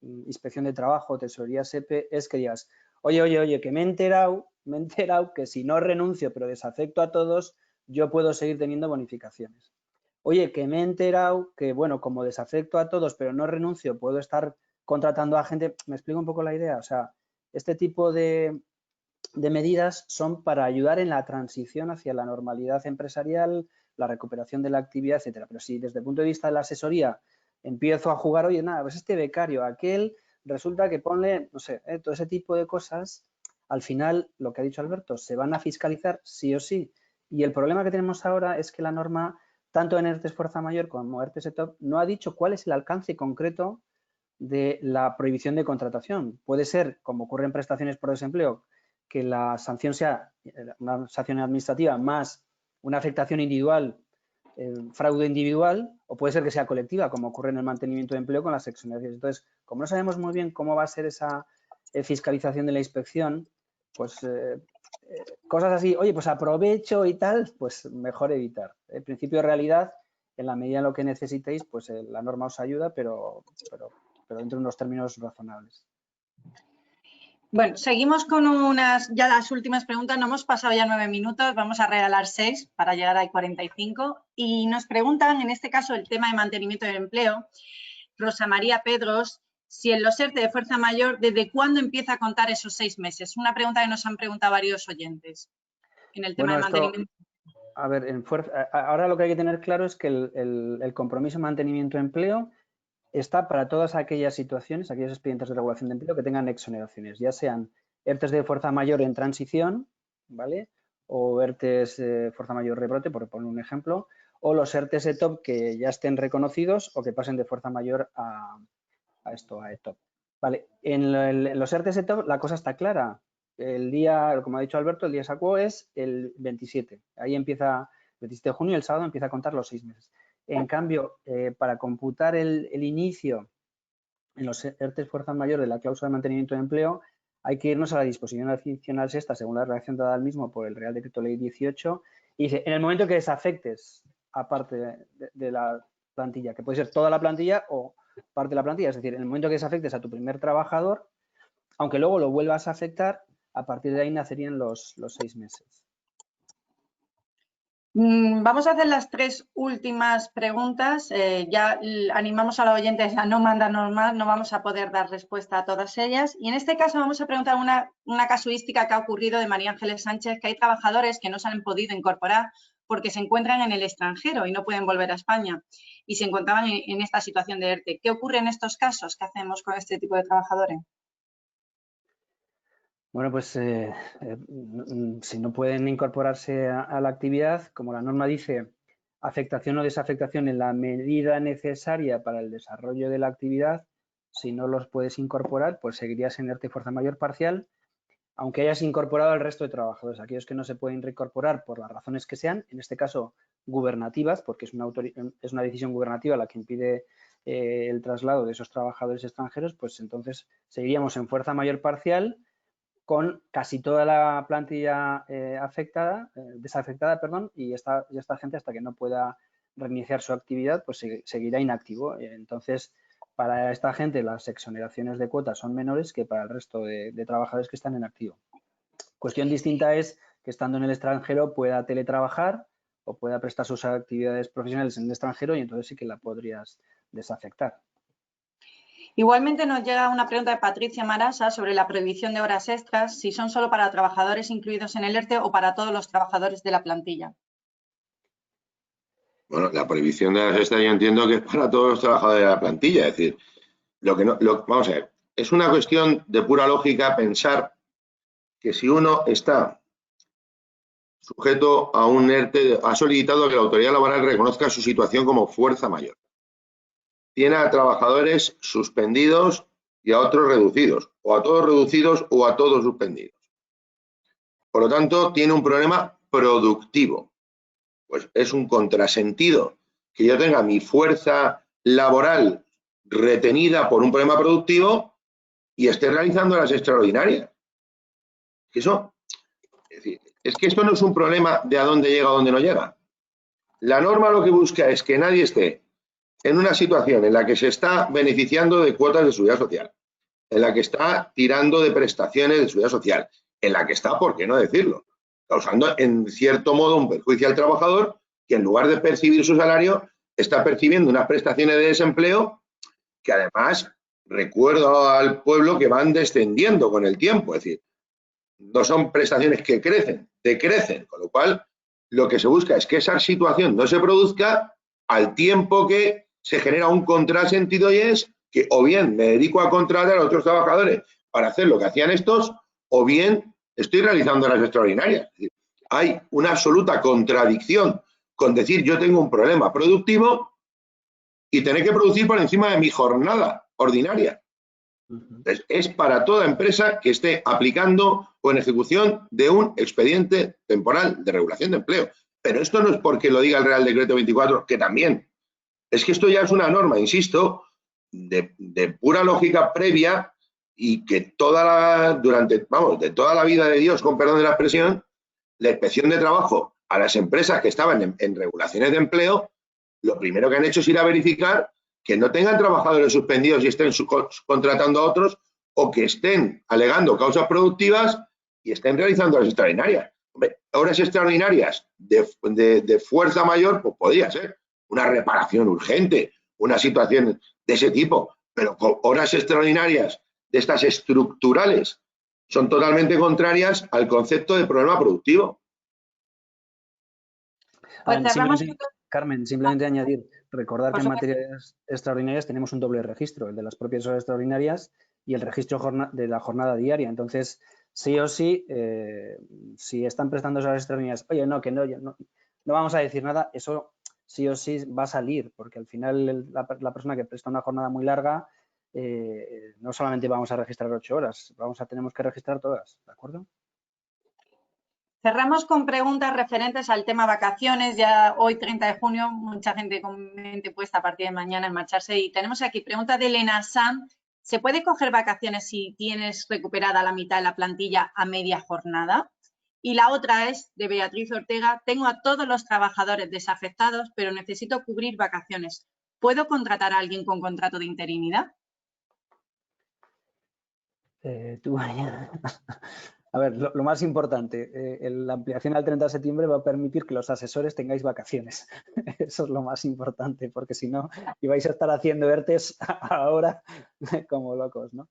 Inspección de Trabajo, Tesorería SEPE, es que digas, oye, que me he enterado que si no renuncio pero desafecto a todos, yo puedo seguir teniendo bonificaciones. Oye, que me he enterado que, bueno, como desafecto a todos pero no renuncio, puedo estar contratando a gente. ¿Me explico un poco la idea? O sea, este tipo de medidas son para ayudar en la transición hacia la normalidad empresarial, la recuperación de la actividad, etcétera. Pero si desde el punto de vista de la asesoría empiezo a jugar, oye, nada, pues este becario, aquel, resulta que ponle, no sé, todo ese tipo de cosas, al final, lo que ha dicho Alberto, se van a fiscalizar sí o sí. Y el problema que tenemos ahora es que la norma, tanto en ERTES Fuerza Mayor como ERTES ETOP, no ha dicho cuál es el alcance concreto de la prohibición de contratación. Puede ser, como ocurre en prestaciones por desempleo, que la sanción sea una sanción administrativa más una afectación individual, fraude individual, o puede ser que sea colectiva, como ocurre en el mantenimiento de empleo con las exoneraciones. Entonces, como no sabemos muy bien cómo va a ser esa fiscalización de la inspección, pues cosas así, oye, pues aprovecho y tal, pues mejor evitar. El principio de realidad, en la medida en lo que necesitéis, pues la norma os ayuda, pero dentro de unos términos razonables. Bueno, seguimos con ya las últimas preguntas. No hemos pasado ya 9 minutos, vamos a regalar 6 para llegar a 45. Y nos preguntan, en este caso, el tema de mantenimiento del empleo. Rosa María Pedros, si en los ERTE de fuerza mayor, ¿desde cuándo empieza a contar esos 6 meses? Una pregunta que nos han preguntado varios oyentes en el tema de mantenimiento. A ver, ahora lo que hay que tener claro es que el compromiso de mantenimiento de empleo está para todas aquellas situaciones, aquellos expedientes de regulación de empleo que tengan exoneraciones, ya sean ERTES de fuerza mayor en transición, ¿vale? O ERTES de fuerza mayor rebrote, por poner un ejemplo, o los ERTES ETOP que ya estén reconocidos o que pasen de fuerza mayor a ETOP. Vale, en los ERTES ETOP la cosa está clara. El día, como ha dicho Alberto, el día SACUO es el 27. Ahí empieza, el 27 de junio, el sábado empieza a contar los 6 meses. En cambio, para computar el inicio en los ERTES fuerza mayor de la cláusula de mantenimiento de empleo, hay que irnos a la disposición adicional sexta, según la redacción dada al mismo por el Real Decreto Ley 18, y dice, en el momento que desafectes a parte de la plantilla, que puede ser toda la plantilla o parte de la plantilla, es decir, en el momento que desafectes a tu primer trabajador, aunque luego lo vuelvas a afectar, a partir de ahí nacerían los 6 meses. Vamos a hacer las 3 últimas preguntas. Ya animamos a los oyentes a no mandarnos más, no vamos a poder dar respuesta a todas ellas. Y en este caso vamos a preguntar una casuística que ha ocurrido de María Ángeles Sánchez, que hay trabajadores que no se han podido incorporar porque se encuentran en el extranjero y no pueden volver a España y se encontraban en esta situación de ERTE. ¿Qué ocurre en estos casos? ¿Qué hacemos con este tipo de trabajadores? Bueno, pues si no pueden incorporarse a la actividad, como la norma dice, afectación o desafectación en la medida necesaria para el desarrollo de la actividad, si no los puedes incorporar, pues seguirías en ERTE fuerza mayor parcial aunque hayas incorporado al resto de trabajadores. Aquellos que no se pueden reincorporar por las razones que sean, en este caso gubernativas, porque es una decisión gubernativa la que impide el traslado de esos trabajadores extranjeros, pues entonces seguiríamos en fuerza mayor parcial con casi toda la plantilla desafectada, y esta gente, hasta que no pueda reiniciar su actividad, pues seguirá inactivo. Entonces, para esta gente las exoneraciones de cuotas son menores que para el resto de trabajadores que están en activo. Cuestión distinta es que estando en el extranjero pueda teletrabajar o pueda prestar sus actividades profesionales en el extranjero, y entonces sí que la podrías desafectar. Igualmente nos llega una pregunta de Patricia Marasa sobre la prohibición de horas extras, si son solo para trabajadores incluidos en el ERTE o para todos los trabajadores de la plantilla. Bueno, la prohibición de horas extras yo entiendo que es para todos los trabajadores de la plantilla. Es decir, vamos a ver, es una cuestión de pura lógica pensar que si uno está sujeto a un ERTE, ha solicitado que la autoridad laboral reconozca su situación como fuerza mayor. Tiene a trabajadores suspendidos y a otros reducidos, o a todos reducidos o a todos suspendidos. Por lo tanto, tiene un problema productivo. Pues es un contrasentido que yo tenga mi fuerza laboral retenida por un problema productivo y esté realizando las extraordinarias. Eso, es que esto no es un problema de a dónde llega o dónde no llega. La norma lo que busca es que nadie esté en una situación en la que se está beneficiando de cuotas de seguridad social, en la que está tirando de prestaciones de seguridad social, en la que está, por qué no decirlo, causando en cierto modo un perjuicio al trabajador, que en lugar de percibir su salario está percibiendo unas prestaciones de desempleo que además, recuerdo al pueblo, que van descendiendo con el tiempo. Es decir, no son prestaciones que crecen, decrecen, con lo cual lo que se busca es que esa situación no se produzca al tiempo que se genera un contrasentido, y es que o bien me dedico a contratar a otros trabajadores para hacer lo que hacían estos, o bien estoy realizando las extraordinarias. Es decir, hay una absoluta contradicción con decir yo tengo un problema productivo y tener que producir por encima de mi jornada ordinaria. Entonces, es para toda empresa que esté aplicando o en ejecución de un expediente temporal de regulación de empleo. Pero esto no es porque lo diga el Real Decreto 24, que también. Es que esto ya es una norma, insisto, de pura lógica previa, y que de toda la vida de Dios, con perdón de la expresión, la Inspección de Trabajo a las empresas que estaban en regulaciones de empleo, lo primero que han hecho es ir a verificar que no tengan trabajadores suspendidos y estén contratando a otros, o que estén alegando causas productivas y estén realizando las extraordinarias. Hombre, horas extraordinarias de fuerza mayor, pues podría ser una reparación urgente, una situación de ese tipo, pero con horas extraordinarias de estas estructurales son totalmente contrarias al concepto de problema productivo. Carmen, simplemente añadir, recordar que en materia extraordinarias tenemos un doble registro, el de las propias horas extraordinarias y el registro de la jornada diaria. Entonces, sí o sí, si están prestando horas extraordinarias, oye, no vamos a decir nada, eso sí o sí va a salir, porque al final la persona que presta una jornada muy larga, no solamente vamos a registrar 8 horas, tenemos que registrar todas, ¿de acuerdo? Cerramos con preguntas referentes al tema vacaciones. Ya hoy, 30 de junio, mucha gente con mente puesta a partir de mañana en marcharse. Y tenemos aquí pregunta de Elena Sam. ¿Se puede coger vacaciones si tienes recuperada la mitad de la plantilla a media jornada? Y la otra es de Beatriz Ortega. Tengo a todos los trabajadores desafectados, pero necesito cubrir vacaciones. ¿Puedo contratar a alguien con contrato de interinidad? A ver, lo más importante, la ampliación al 30 de septiembre va a permitir que los asesores tengáis vacaciones. Eso es lo más importante, porque si no, ibais a estar haciendo ERTES ahora como locos, ¿no?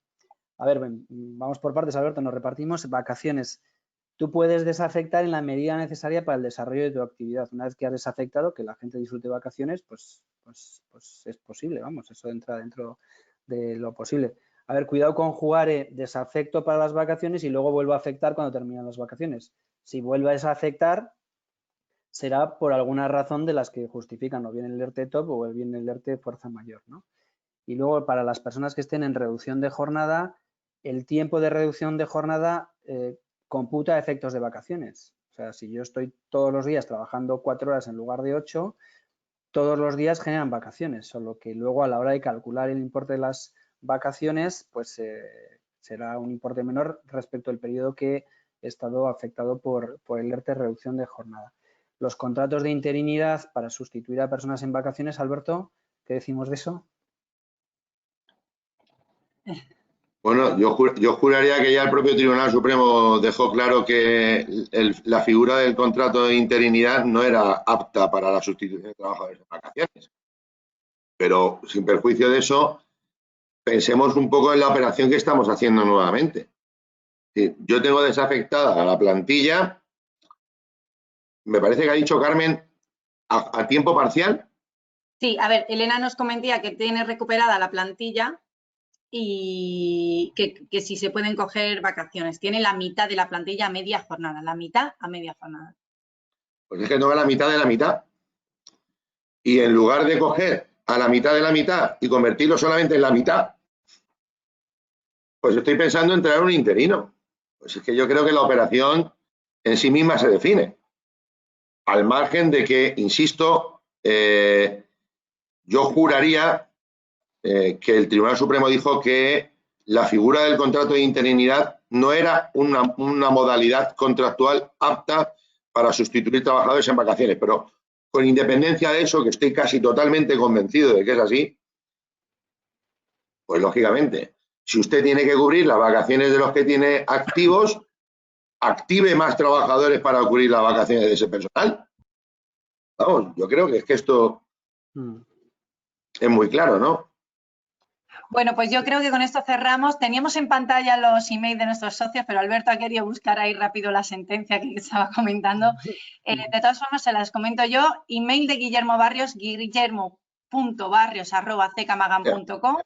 A ver, vamos por partes, Alberto, nos repartimos. Vacaciones. Tú puedes desafectar en la medida necesaria para el desarrollo de tu actividad. Una vez que has desafectado, que la gente disfrute vacaciones, pues es posible, vamos, eso entra dentro de lo posible. A ver, cuidado con jugar desafecto para las vacaciones y luego vuelvo a afectar cuando terminan las vacaciones. Si vuelves a afectar, será por alguna razón de las que justifican o bien el ERTE top o bien el ERTE fuerza mayor, ¿no? Y luego, para las personas que estén en reducción de jornada, el tiempo de reducción de jornada computa efectos de vacaciones. O sea, si yo estoy todos los días trabajando 4 horas en lugar de 8, todos los días generan vacaciones, solo que luego a la hora de calcular el importe de las vacaciones, pues será un importe menor respecto al periodo que he estado afectado por el ERTE, reducción de jornada. Los contratos de interinidad para sustituir a personas en vacaciones, Alberto, ¿qué decimos de eso? Bueno, yo juraría que ya el propio Tribunal Supremo dejó claro que la figura del contrato de interinidad no era apta para la sustitución de trabajadores en vacaciones. Pero sin perjuicio de eso, pensemos un poco en la operación que estamos haciendo nuevamente. Yo tengo desafectada a la plantilla, me parece que ha dicho Carmen, a tiempo parcial. Sí, a ver, Elena nos comentaba que tiene recuperada la plantilla y que si se pueden coger vacaciones. Tiene la mitad de la plantilla a media jornada, la mitad a media jornada. Pues es que no va la mitad de la mitad. Y en lugar de coger a la mitad de la mitad y convertirlo solamente en la mitad, pues estoy pensando en traer un interino. Pues es que yo creo que la operación en sí misma se define. Al margen de que, insisto, yo juraría que el Tribunal Supremo dijo que la figura del contrato de interinidad no era una modalidad contractual apta para sustituir trabajadores en vacaciones, pero con independencia de eso, que estoy casi totalmente convencido de que es así, pues lógicamente, si usted tiene que cubrir las vacaciones de los que tiene activos, active más trabajadores para cubrir las vacaciones de ese personal. Vamos, yo creo que es que esto es muy claro, ¿no? Bueno, pues yo creo que con esto cerramos. Teníamos en pantalla los emails de nuestros socios, pero Alberto ha querido buscar ahí rápido la sentencia que estaba comentando. De todas formas, se las comento yo. Email de Guillermo Barrios, guillermo.barrios@ckmagan.com,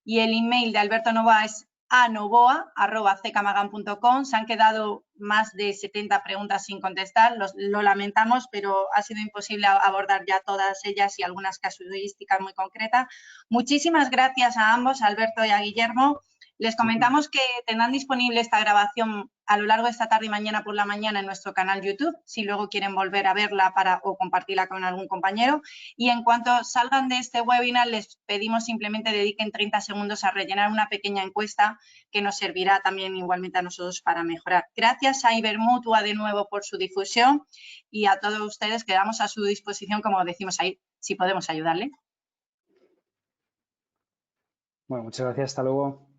y el email de Alberto Novoa es anovoa@ckmagan.com. Se han quedado más de 70 preguntas sin contestar, lo lamentamos, pero ha sido imposible abordar ya todas ellas y algunas casuísticas muy concretas. Muchísimas gracias a ambos, a Alberto y a Guillermo. Les comentamos que tendrán disponible esta grabación a lo largo de esta tarde y mañana por la mañana en nuestro canal YouTube, si luego quieren volver a verla o compartirla con algún compañero. Y en cuanto salgan de este webinar, les pedimos simplemente dediquen 30 segundos a rellenar una pequeña encuesta que nos servirá también igualmente a nosotros para mejorar. Gracias a Ibermutua de nuevo por su difusión y a todos ustedes quedamos a su disposición, como decimos ahí, si podemos ayudarle. Bueno, muchas gracias. Hasta luego.